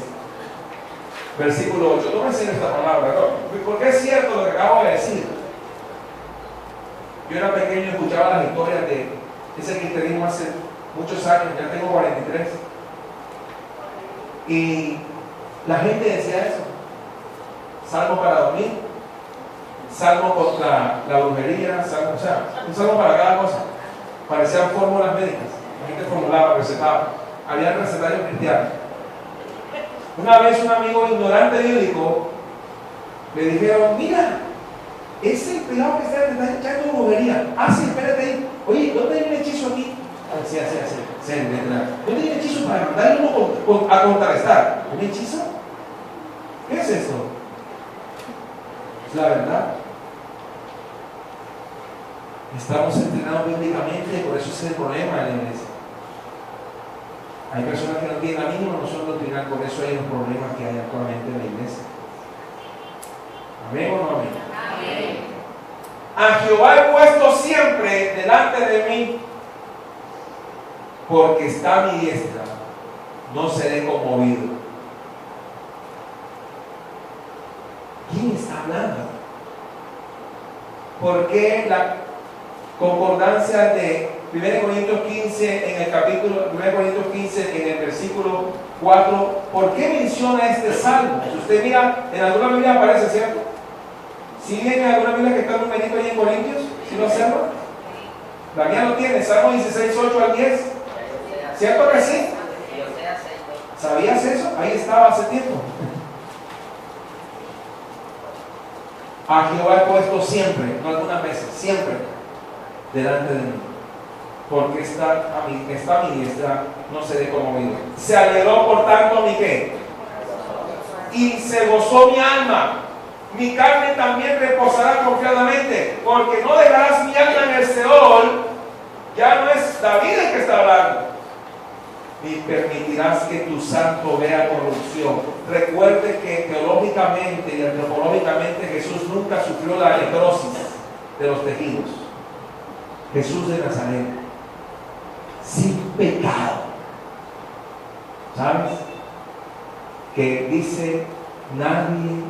versículo 8. No me enseñes esta palabra, ¿no? Porque es cierto lo que acabo de decir. Yo era pequeño y escuchaba las historias de ese cristianismo hace muchos años, ya tengo 43. Y la gente decía eso. salmo para dormir, salmo contra la brujería, salmo, o sea, un salmo para cada cosa. Parecían fórmulas médicas. La gente formulaba, recetaba. Había recetarios cristianos. Una vez un amigo ignorante bíblico le dijeron: mira, ese pelado que está echando brujería. Ah, sí, espérate ahí. Oye, ¿dónde hay un hechizo aquí? Así. ¿Dónde hay un hechizo para mandarle uno a contrarrestar? ¿Un hechizo? ¿Qué es esto? Es la verdad. Estamos entrenados bíblicamente, por eso es el problema en la iglesia. Hay personas que no tienen la mínima noción doctrinal, por eso hay los problemas que hay actualmente en la iglesia. ¿Amén o no amén? Amén. A Jehová he puesto siempre delante de mí, porque está a mi diestra, no seré conmovido. ¿Quién está hablando? ¿Por qué la concordancia de 1 Corintios 15 en el capítulo 1 Corintios 15 en el versículo 4, ¿por qué menciona este salmo? Si usted mira, en alguna Biblia aparece, ¿cierto? ¿Sí viene alguna Biblia que está un numerito ahí en Corintios? ¿Sí lo observa? La mía lo tiene, Salmo 16, 8 al 10. ¿Cierto que sí? ¿Sabías eso? Ahí estaba hace tiempo. A Jehová he puesto siempre, no algunas veces, siempre delante de mí, porque está a mi diestra, no seré conmovido. Se alegró por tanto mi ¿qué? Y se gozó mi alma. Mi carne también reposará confiadamente, porque no dejarás mi alma en el Seol. Ya no es David el que está hablando. Ni permitirás que tu santo vea corrupción. Recuerde que teológicamente y antropológicamente Jesús nunca sufrió la necrosis de los tejidos. Jesús de Nazaret, sin pecado. ¿Sabes? Que dice: nadie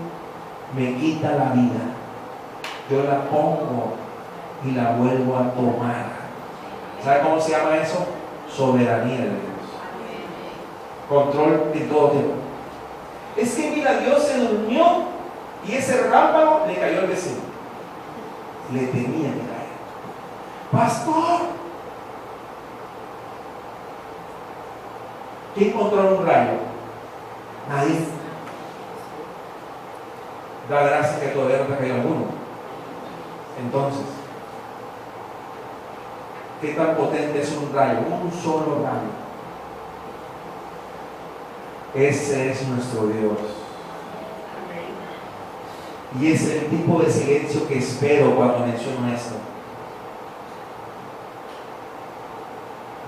me quita la vida, yo la pongo y la vuelvo a tomar. ¿Sabe cómo se llama eso? Soberanía de Dios. Control en todo tiempo. Es que mira, Dios se durmió y ese relámpago le cayó al vecino. Le tenía que caer. Pastor, ¿quién controla un rayo? Nadie. Da gracia que todavía no te ha caído alguno. Entonces, ¿qué tan potente es un rayo? Un solo rayo. Ese es nuestro Dios. Y es el tipo de silencio que espero cuando menciono esto.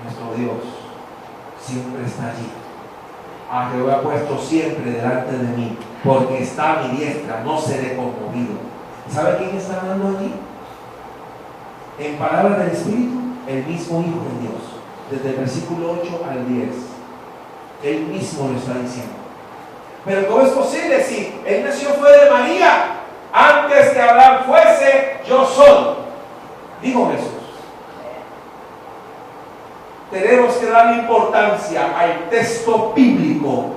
Nuestro Dios siempre está allí. A Jehová ha puesto siempre delante de mí, porque está a mi diestra, no seré conmovido. ¿Sabe quién está hablando allí? En palabras del Espíritu, el mismo Hijo de Dios, desde el versículo 8 al 10. Él mismo lo está diciendo. Pero ¿cómo es posible si Él nació fue de María? Antes que Abraham fuese, yo soy, dijo Jesús. Tenemos que darle importancia al texto bíblico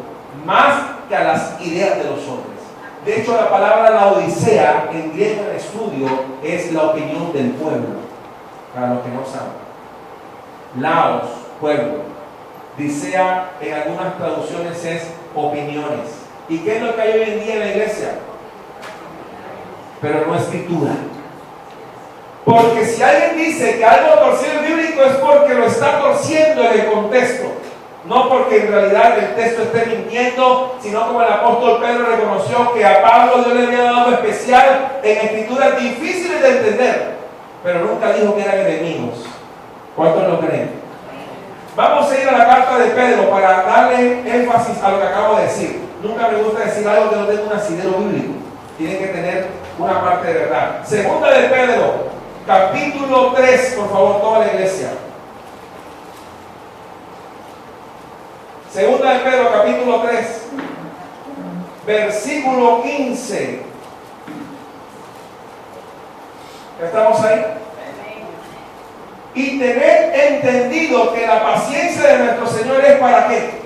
más que a las ideas de los hombres. De hecho, la palabra laodicea en griego en estudio es la opinión del pueblo, para los que no saben. Laos, pueblo. Dicea en algunas traducciones es opiniones. ¿Y qué es lo que hay hoy en día en la iglesia? Pero no escritura. Porque si alguien dice que algo torcido es bíblico es porque lo está torciendo en el contexto. No porque en realidad el texto esté mintiendo, sino como el apóstol Pedro reconoció que a Pablo Dios le había dado algo especial en escrituras difíciles de entender, pero nunca dijo que eran enemigos. ¿Cuántos lo creen? Vamos a ir a la carta de Pedro para darle énfasis a lo que acabo de decir. Nunca me gusta decir algo que no tenga un asidero bíblico. Tiene que tener una parte de verdad. Segunda de Pedro, capítulo 3, por favor, toda la iglesia. Segunda de Pedro, capítulo 3, versículo 15. ¿Ya estamos ahí? Y tener entendido que la paciencia de nuestro Señor es ¿para qué?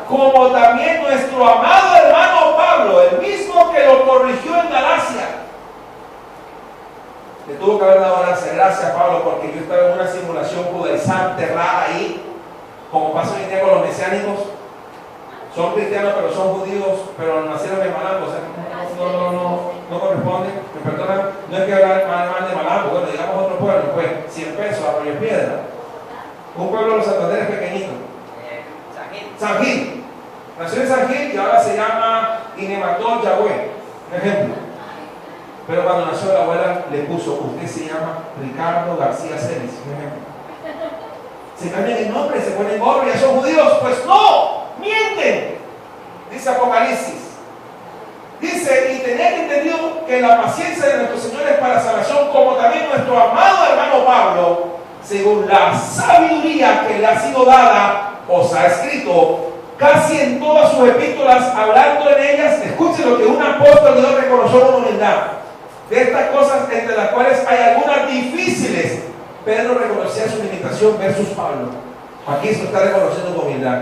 Como también nuestro amado hermano Pablo, el mismo mismo que lo corrigió en Galacia. Le tuvo que haber dado gracias, Pablo, porque yo estaba en una simulación judaizante rara ahí, como pasa hoy en día con los mesiánicos. Son cristianos, pero son judíos, pero nacieron en Malambo. O sea, no corresponde. Me perdonan, no es que hablar mal de Malambo. Bueno, digamos otro pueblo, pues 100 pesos, Arroyo Piedra. Un pueblo de los Santanderes pequeñito. San Gil. Nació en San Gil y ahora se llama Inemató Yahweh. Un ejemplo. Pero cuando nació la abuela le puso, usted se llama Ricardo García Celis. Un ejemplo. Se cambian el nombre, se ponen gorro, ya son judíos. Pues no, mienten. Dice Apocalipsis. Dice, y tenía entendido que la paciencia de nuestro Señor es para salvación, como también nuestro amado hermano Pablo, según la sabiduría que le ha sido dada, os ha escrito casi en todas sus epístolas, hablando en ellas. Escuchen lo que un apóstol de Dios reconoció con humildad. De estas cosas, entre las cuales hay algunas difíciles, Pedro reconocía su limitación versus Pablo. Aquí se lo está reconociendo con humildad.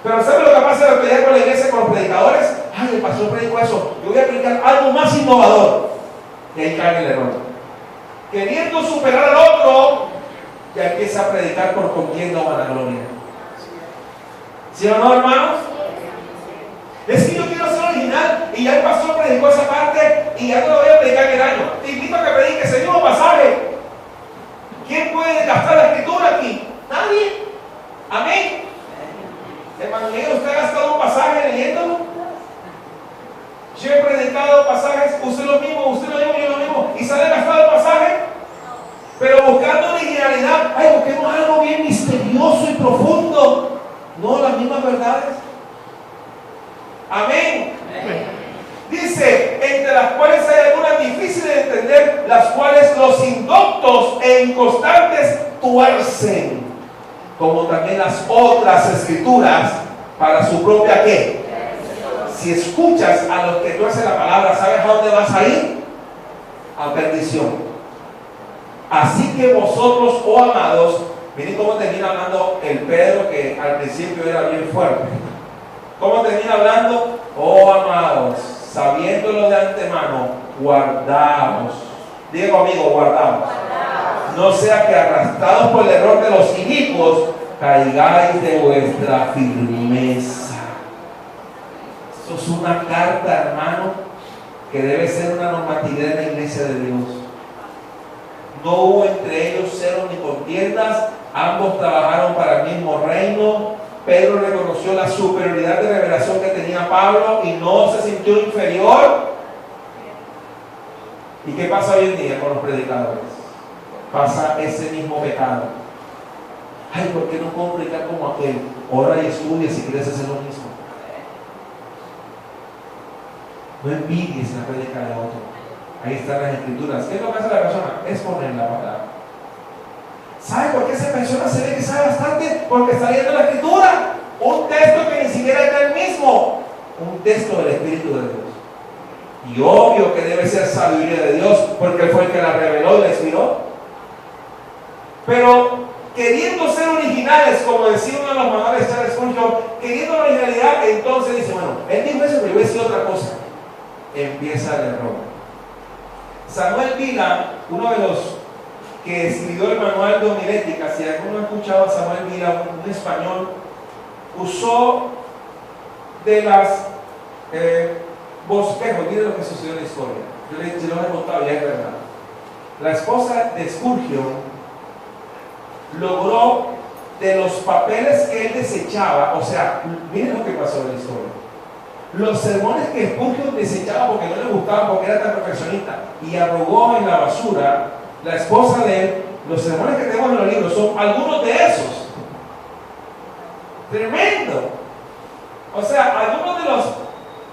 Pero ¿sabe lo que pasa en la actualidad con la iglesia, con los predicadores? Ay, el pastor predicó eso, yo voy a predicar algo más innovador. Y ahí cae el error. Queriendo superar al otro, ya empieza a predicar por contienda o vanagloria. ¿Sí o no, hermanos? Es que yo quiero ser original y ya el pastor predicó esa parte y ya no lo voy a predicar en el año. Te invito a que prediques el mismo pasaje. ¿Quién puede gastar la escritura aquí? Nadie. Amén. Hermano Miguel, ¿usted ha gastado un pasaje leyéndolo? Yo he predicado pasajes, usted lo mismo, yo lo mismo, y sale gastado el pasaje, pero buscando originalidad. Ay, busquemos algo bien misterioso y profundo. No, las mismas verdades. Amén. Dice, entre las cuales hay algunas difíciles de entender, las cuales los indoctos e inconstantes tuercen, como también las otras escrituras, para su propia ¿qué? Si escuchas a los que tuercen la palabra, ¿sabes a dónde vas a ir? A perdición. Así que vosotros, oh amados, miren cómo termina hablando el Pedro, que al principio era bien fuerte. ¿Cómo termina hablando? Oh amados, sabiéndolo de antemano, guardaos. Diga conmigo, guardaos. No sea que arrastrados por el error de los inicuos, caigáis de vuestra firmeza. Esto es una carta, hermano, que debe ser una normatividad en la iglesia de Dios. No hubo entre ellos celos ni contiendas, ambos trabajaron para el mismo reino. Pedro reconoció la superioridad de revelación que tenía Pablo y no se sintió inferior. ¿Y qué pasa hoy en día con los predicadores? Pasa ese mismo pecado. Ay, ¿por qué no puedo predicar como aquel? Ora y estudia si quieres hacer lo mismo. No envidies la predica de otro. Ahí están las escrituras. ¿Qué es lo que hace la persona? Es poner la palabra. ¿Sabe por qué esa persona se ve que sabe bastante? Porque está leyendo la escritura. Un texto que ni siquiera es el mismo. Un texto del Espíritu de Dios. Y obvio que debe ser sabiduría de Dios, porque fue el que la reveló y la inspiró. Pero queriendo ser originales, como decía uno de los manuales de Charles Spurgeon, queriendo la originalidad, entonces dice, bueno, él dijo eso, pero yo voy a decir otra cosa. Empieza el error. Samuel Vila, uno de los que escribió el manual de homilética, si alguno ha escuchado a Samuel Vila, un español, usó de las bosquejos. Mire lo que sucedió en la historia. Yo lo he contado ya, es verdad. La esposa de Spurgeon logró de los papeles que él desechaba, o sea, miren lo que pasó en la historia. Los sermones que Spurgeon desechaba porque no le gustaban, porque era tan perfeccionista, y arrugó en la basura, la esposa de él, los sermones que tenemos en los libros son algunos de esos. Tremendo. O sea, algunos de los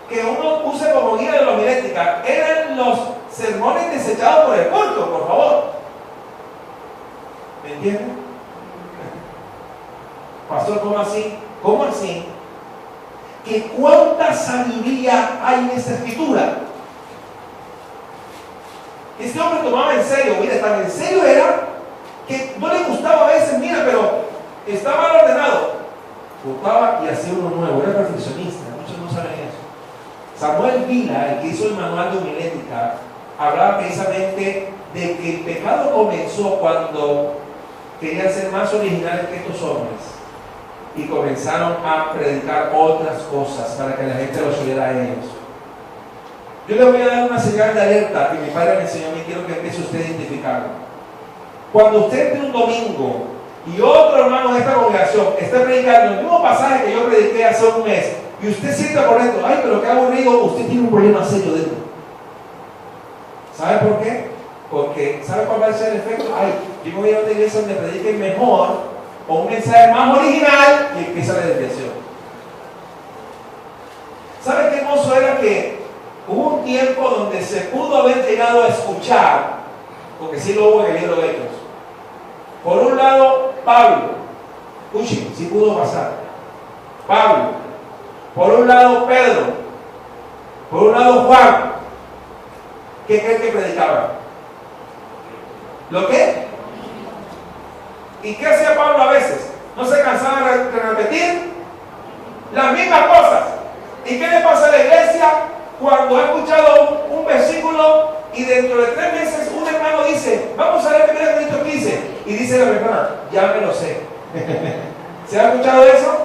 que uno usa como guía de la homilética eran los sermones desechados por el culto, por favor. ¿Me entienden? Pastor, ¿cómo así? ¿Cómo así? Que cuánta sabiduría hay en esta escritura. Este hombre tomaba en serio, mira, tan en serio era que no le gustaba a veces, mira, pero estaba mal ordenado. Buscaba y hacía uno nuevo, era perfeccionista, muchos no saben eso. Samuel Vila, el que hizo el manual de homilética, hablaba precisamente de que el pecado comenzó cuando querían ser más originales que estos hombres y comenzaron a predicar otras cosas para que la gente los oyera a ellos. Yo le voy a dar una señal de alerta que mi padre me enseñó a mí, quiero que empiece usted a identificarlo. Cuando usted tiene un domingo y otro hermano de esta congregación está predicando el mismo pasaje que yo prediqué hace un mes y usted siente por dentro, ay, pero qué aburrido, usted tiene un problema serio dentro. ¿Sabe por qué? Porque, ¿sabe cuál va a ser el efecto? Ay, yo me voy a otra iglesia donde prediquen mejor o un mensaje más original y empieza la desviación. ¿Sabe qué hermoso era que hubo un tiempo donde se pudo haber llegado a escuchar, porque sí lo hubo en el libro de Hechos? Por un lado, Pablo, escuchen, sí pudo pasar. Pablo, por un lado, Pedro, por un lado, Juan. ¿Qué creen que predicaban? ¿Lo qué? ¿Y qué hacía Pablo a veces? ¿No se cansaba de repetir las mismas cosas? ¿Y qué le pasa a la iglesia cuando ha escuchado un versículo y dentro de 3 meses un hermano dice, vamos a leer 1 Corintios 15? Y dice la persona, ya me lo sé. ¿Se ha escuchado eso?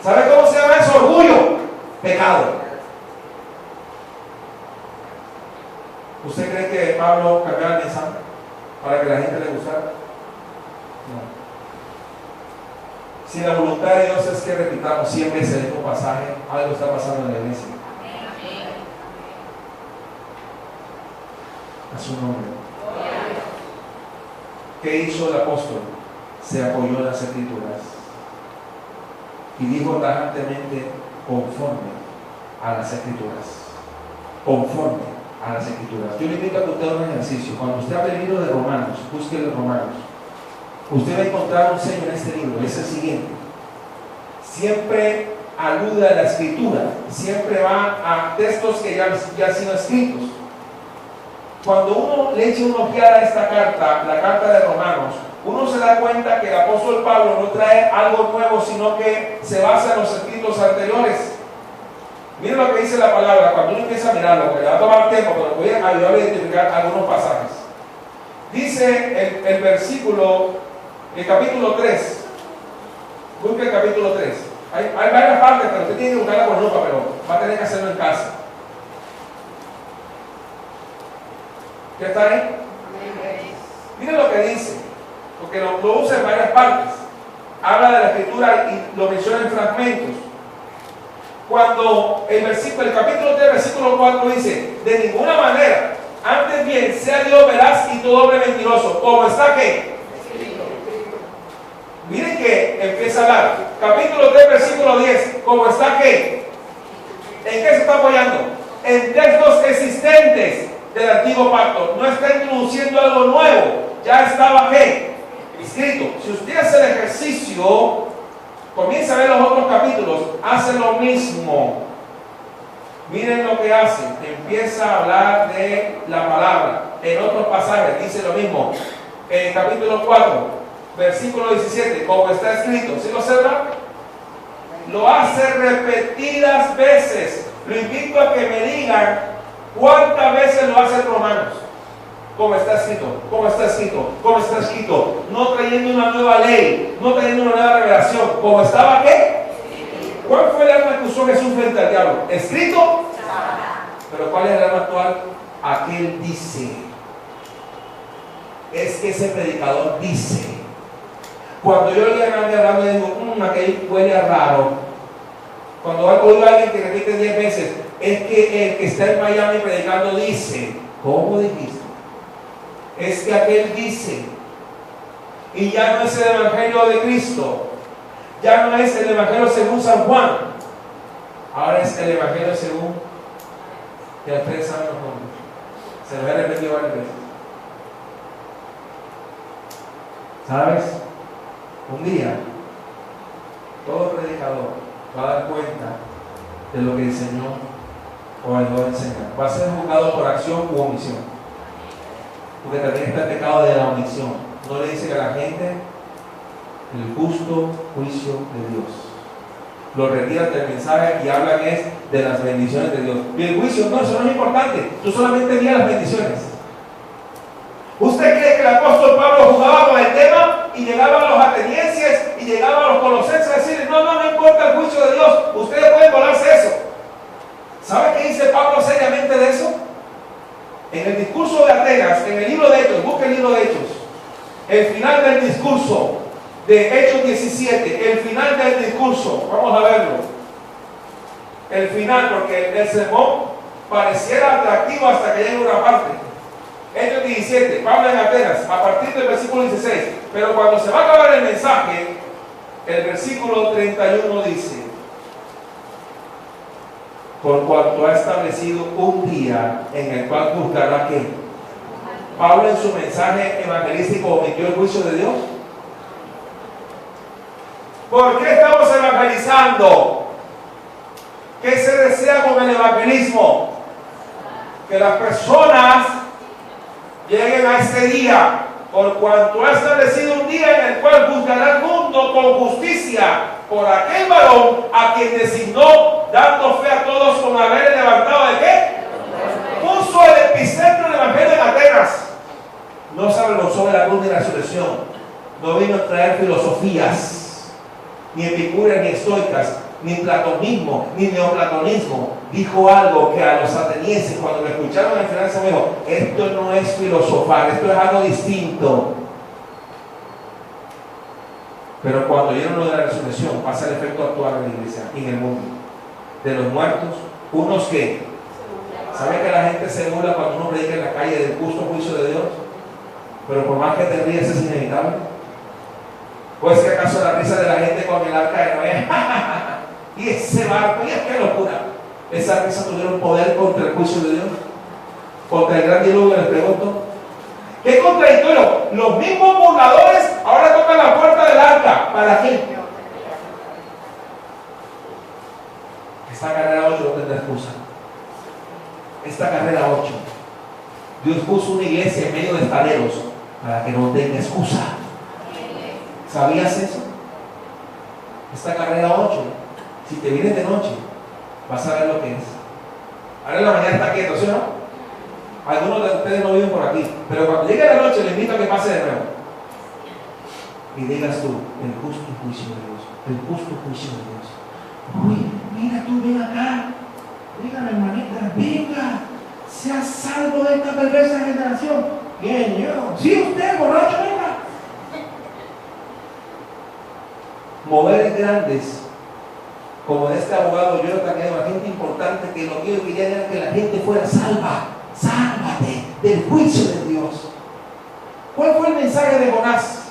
¿Sabe cómo se llama eso? Orgullo. Pecado. ¿Usted cree que Pablo cambiaba el mensaje para que la gente le gustara? No. Si la voluntad de Dios es que repitamos 100 veces el mismo pasaje, algo está pasando en la iglesia. A su nombre. ¿Qué hizo el apóstol? Se apoyó en las escrituras y dijo tajantemente, conforme a las escrituras. Conforme a las escrituras. Yo le invito a que usted haga un ejercicio. Cuando usted abre el libro de Romanos, busque los Romanos, usted va a encontrar un sello en este libro. Es el siguiente: siempre alude a la escritura, siempre va a textos que ya han sido escritos. Cuando uno le echa una ojeada a esta carta, la carta de Romanos, uno se da cuenta que el apóstol Pablo no trae algo nuevo, sino que se basa en los escritos anteriores. Miren lo que dice la palabra, cuando uno empieza a mirarlo, porque le va a tomar tiempo, pero voy a ayudar a identificar algunos pasajes. Dice el versículo, el capítulo 3, busca el capítulo 3. Hay varias partes, pero usted tiene que buscarla con lupa, pero va a tener que hacerlo en casa. ¿Qué está ahí? Miren lo que dice, porque lo usa en varias partes. Habla de la escritura y lo menciona en fragmentos. Cuando el capítulo 3, versículo 4 dice, de ninguna manera, antes bien, sea Dios veraz y todo hombre mentiroso, como está ¿qué? Miren que empieza a hablar, capítulo 3, versículo 10, como está ¿qué? ¿En qué se está apoyando? En textos existentes del antiguo pacto. No está introduciendo algo nuevo, ya estaba ¿qué? Escrito. Si usted hace el ejercicio, comienza a ver los otros capítulos, hace lo mismo. Miren lo que hace, empieza a hablar de la palabra. En otros pasajes dice lo mismo. En el capítulo 4, versículo 17, como está escrito, ¿sí lo observa? Lo hace repetidas veces. Lo invito a que me digan cuántas veces lo hace Romanos. Como está escrito, como está escrito, como está escrito, no trayendo una nueva ley, no trayendo una nueva revelación, como estaba ¿qué? ¿Cuál fue el arma que usó Jesús frente al diablo? ¿Escrito? Pero ¿cuál es el arma actual? Aquel dice. Es que ese predicador dice. Cuando yo oigo a nadie hablando, yo digo, aquel huele raro. Cuando oigo a alguien que repite 10 veces, es que el que está en Miami predicando dice. ¿Cómo dijiste? Es que aquel dice, y ya no es el evangelio de Cristo, ya no es el evangelio según San Juan, ahora es el evangelio según que ustedes saben los nombres. Se lo he repetido varias veces. ¿Sabes? Un día todo predicador va a dar cuenta de lo que enseñó o dejó de enseñar. Va a ser juzgado por acción u omisión. Porque también está el pecado de la omisión. No le dice a la gente el justo juicio de Dios. lo retiran del mensaje y hablan es de las bendiciones de Dios. Y el juicio, no, eso no es importante. Tú solamente mira las bendiciones. ¿Usted cree que el apóstol Pablo jugaba con el tema y llegaba a los atenienses y llegaba a los colosenses a decirles, no importa el juicio de Dios, ustedes pueden volarse eso? ¿Sabe qué dice Pablo seriamente de eso? En el discurso de Atenas, en el libro de Hechos, busque el libro de Hechos, el final del discurso de Hechos 17, el final del discurso, vamos a verlo. El final, porque el sermón pareciera atractivo hasta que llegue a una parte. Hechos 17, Pablo en Atenas, a partir del versículo 16. Pero cuando se va a acabar el mensaje, el versículo 31 dice: por cuanto ha establecido un día en el cual juzgará que Pablo en su mensaje evangelístico omitió el juicio de Dios. ¿Por qué estamos evangelizando? ¿Qué se desea con el evangelismo? Que las personas lleguen a ese día, por cuanto ha establecido un día en el cual juzgará al mundo con justicia por aquel varón a quien designó, dando fe a todos con haber levantado ¿de qué? Puso el epicentro del evangelio en Atenas. No se avergonzó de la cruz ni la resurrección. No vino a traer filosofías, ni epicúreas, ni estoicas, ni platonismo, ni neoplatonismo. Dijo algo que a los atenienses, cuando lo escucharon al final, se dijo: esto no es filosofar, esto es algo distinto. Pero cuando oyeron lo de la resurrección, pasa el efecto actual en la iglesia y en el mundo. De los muertos, unos que ¿sabe que la gente se burla cuando uno predica en la calle del justo juicio de Dios? Pero por más que te ríes, es inevitable. ¿O es que acaso la risa de la gente con el arca de Noé? Y ese barco, y es que locura. ¿Esa risa tuvieron poder contra el juicio de Dios? ¿Contra el gran diluvio? Les pregunto. ¿Qué contradictorio? Los mismos burladores ahora tocan la puerta del arca. ¿Para qué? Esta carrera 8 no tendrá excusa. Esta carrera 8, Dios puso una iglesia en medio de estaderos para que no tenga excusa. ¿Sabías eso? Esta carrera 8, si te vienes de noche, vas a ver lo que es. Ahora en la mañana está quieto, ¿sí o no? Algunos de ustedes no viven por aquí, pero cuando llegue la noche, les invito a que pase de nuevo y digas tú: el justo juicio de Dios, el justo juicio de Dios. Uy, mira tú, ven acá. Dígame, hermanita, venga, sea salvo de esta perversa generación. ¿Quién? Yo. Sí, usted, borracho, venga. Moveres grandes, como de este abogado Jonathan, era gente importante que lo que quería era que la gente fuera salva. Sálvate del juicio de Dios. ¿Cuál fue el mensaje de Jonás?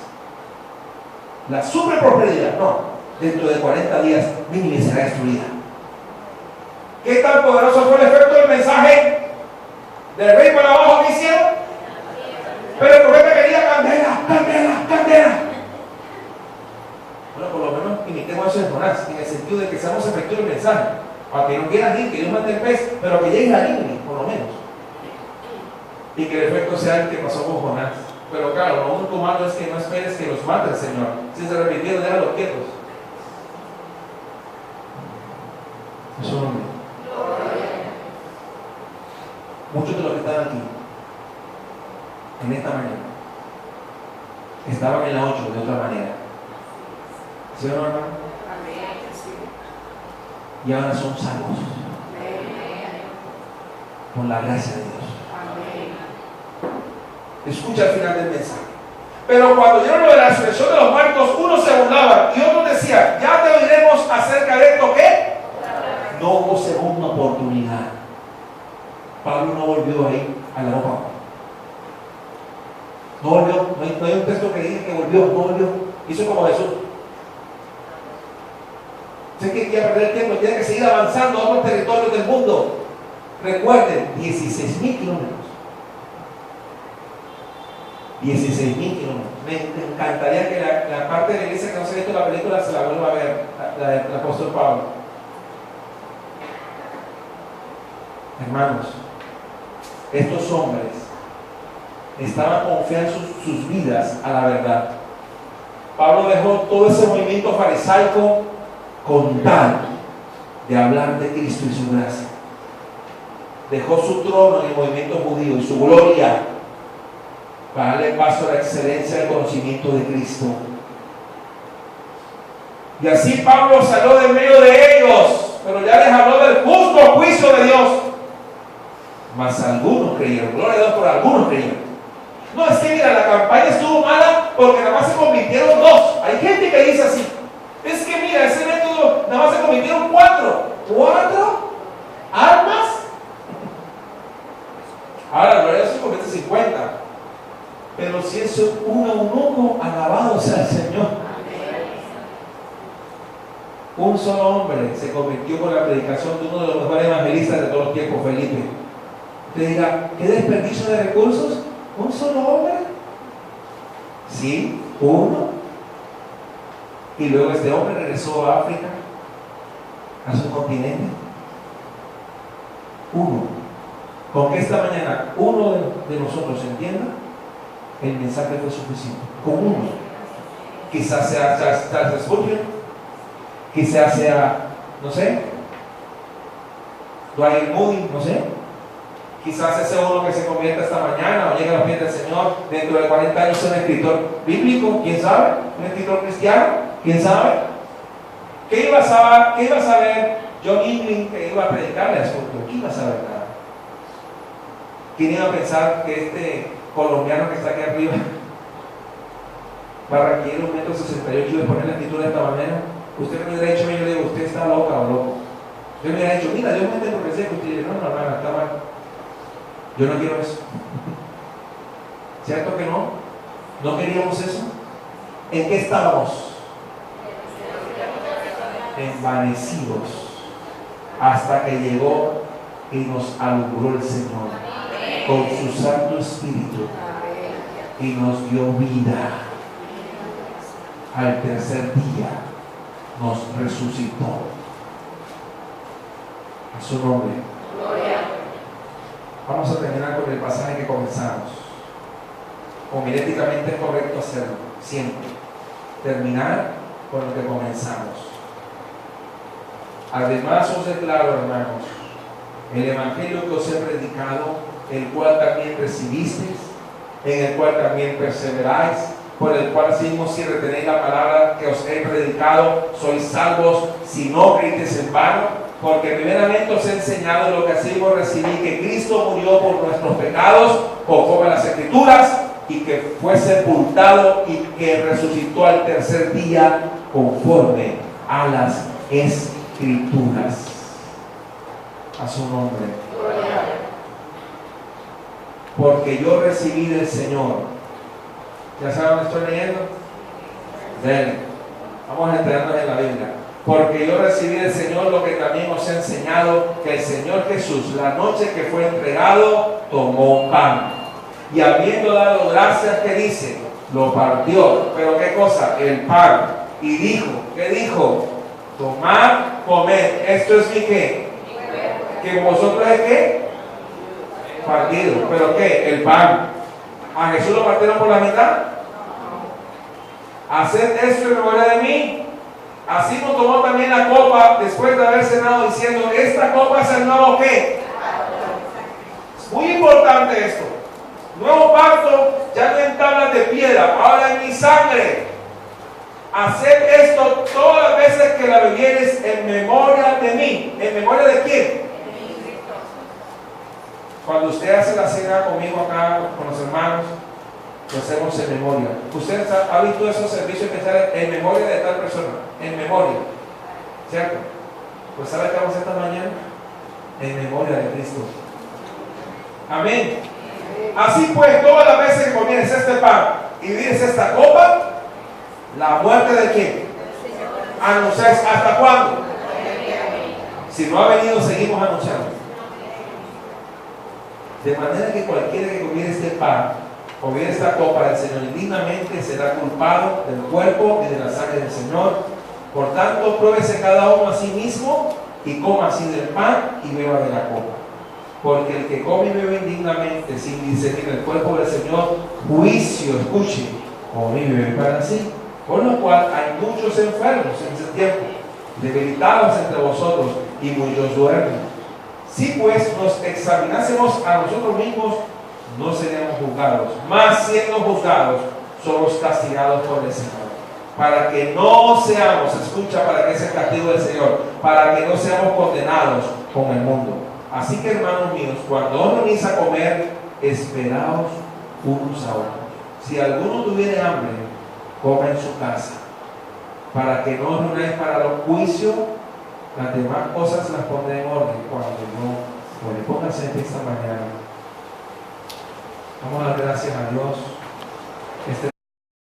La super prosperidad. No, dentro de 40 días Nínive será destruida. ¿Qué tan poderoso fue el efecto del mensaje? Del rey para abajo, ¿qué hicieron? Pero el profeta quería candela, candela, candela. Bueno, por lo menos imitemos eso de Jonás, en el sentido de que seamos efectivos el mensaje, para que no quieran ir, que Dios mande el pez, pero que lleguen a Nínive, por lo menos. Y que el efecto sea el que pasó con Jonás. Pero claro, lo único malo es que no esperes que los mate el Señor. Si se arrepintieron, déjalos quietos. Eso no me... Muchos de los que están aquí en esta mañana estaban en la 8 de otra manera. ¿Sí o no, hermano? Y ahora son salvos por la gracia de Dios. Escucha al final del mensaje. Pero cuando oyeron lo de la resurrección de los muertos, unos se burlaban y otros decían: ya te oiremos acerca de esto. ¿Qué? No hubo segunda oportunidad. Pablo no volvió ahí a la ropa. No volvió. No hay un texto que diga que volvió. No volvió. Hizo como Jesús. Sé que quiere perder el tiempo, tiene que seguir avanzando a otros territorios del mundo. Recuerden, 16.000 kilómetros. 16.000 kilómetros. Me encantaría que la parte de la iglesia que no se ha visto la película se la vuelva a ver, la del apóstol Pablo. Hermanos, estos hombres estaban confiando sus vidas a la verdad. Pablo dejó todo ese movimiento farisaico con tal de hablar de Cristo y su gracia. Dejó su trono en el movimiento judío y su gloria para darle paso a la excelencia del conocimiento de Cristo. Y así Pablo salió de medio de ellos, pero ya les habló del justo juicio de Dios. Mas algunos creyeron, gloria a Dios por algunos creyeron. No, es que mira, la campaña estuvo mala porque nada más se convirtieron 2. Hay gente que dice así. Es que mira, ese método nada más se convirtieron 4. 4 almas. Ahora, gloria a Dios se convierte 50. Pero si es un eunuco, alabado sea el Señor. Un solo hombre se convirtió por la predicación de uno de los mejores evangelistas de todos los tiempos, Felipe. Usted dirá, ¿qué desperdicio de recursos? ¿Un solo hombre? Sí, uno. Y luego este hombre regresó a África, a su continente. Uno. Con que esta mañana uno de nosotros entienda, el mensaje fue suficiente. Con uno. Quizás sea Charles Spurgeon. Quizás sea, no sé, Dwight Moody, no sé. Quizás ese uno que se convierta esta mañana o llegue a los pies del Señor dentro de 40 años sea un escritor bíblico, ¿quién sabe? Un escritor cristiano, ¿quién sabe? ¿Qué iba a saber John England que iba a predicarle a Spurgeon? ¿Qué iba a saber nada? ¿Quién iba a pensar que este colombiano que está aquí arriba barranquillero 1,68 m iba a poner la escritura de esta manera? Usted me hubiera dicho, yo le digo, usted está loca o loco. Yo me hubiera dicho, mira, Dios me entiende porque sé que usted dice, no, hermana, está mal. Yo no quiero eso. ¿Cierto que no? ¿No queríamos eso? ¿En qué estábamos? Envanecidos. Hasta que llegó y nos alumbró el Señor con su Santo Espíritu y nos dio vida. Al tercer día nos resucitó. A su nombre. Gloria. Vamos a terminar con el pasaje que comenzamos. Homiléticamente es correcto hacerlo, siempre. Terminar con lo que comenzamos. Además os declaro, hermanos, el evangelio que os he predicado, el cual también recibisteis, en el cual también perseveráis, por el cual asimismo si retenéis la palabra que os he predicado, sois salvos si no creísteis en vano. Porque primeramente os he enseñado lo que asimismo recibí, que Cristo murió por nuestros pecados, conforme a las Escrituras, y que fue sepultado y que resucitó al tercer día, conforme a las Escrituras. A su nombre. Porque yo recibí del Señor. ¿Ya saben dónde estoy leyendo? Dele. Vamos a enterarnos en la Biblia. Porque yo recibí del Señor lo que también os he enseñado, que el Señor Jesús, la noche que fue entregado, tomó pan. Y habiendo dado gracias, ¿qué dice? Lo partió. ¿Pero qué cosa? El pan. Y dijo, ¿qué dijo? Tomad, comed. Esto es mi qué. ¿Que vosotros es qué? Partido. ¿Pero qué? El pan. ¿A Jesús lo partieron por la mitad? Haced esto en memoria de mí. Así nos tomó también la copa después de haber cenado, diciendo, esta copa es el nuevo ¿qué? Es muy importante esto. Nuevo pacto, ya no en tablas de piedra, ahora en mi sangre. Haced esto todas las veces que la bebieres en memoria de mí. ¿En memoria de quién? Cuando usted hace la cena conmigo acá, con los hermanos, lo hacemos en memoria. ¿Usted ha visto esos servicios que están en memoria de tal persona? En memoria, ¿cierto? Pues ¿sabe qué vamos a hacer esta mañana? En memoria de Cristo. Amén. Así pues, todas las veces que comieres este pan y bebes esta copa, la muerte de quién? Anunciáis. ¿Hasta cuándo? Si no ha venido, seguimos anunciando. De manera que cualquiera que comiere este pan o bebe esta copa del Señor indignamente será culpado del cuerpo y de la sangre del Señor. Por tanto, pruébese cada uno a sí mismo y coma así del pan y beba de la copa. Porque el que come y bebe indignamente sin discernir el cuerpo del Señor, juicio, escuche, come y bebe para sí. Por lo cual hay muchos enfermos en ese tiempo, debilitados entre vosotros, y muchos duermen. Si pues nos examinásemos a nosotros mismos, no seríamos juzgados, mas siendo juzgados, somos castigados por el Señor, para que no seamos, escucha, para que es el castigo del Señor, para que no seamos condenados con el mundo. Así que, hermanos míos, cuando os reunís a comer, esperaos unos a otros. Si alguno tuviere hambre, coma en su casa, para que no os reunáis para los juicios. Las demás cosas las pondré en orden cuando yo le póngase en esta mañana. Vamos a dar gracias a Dios.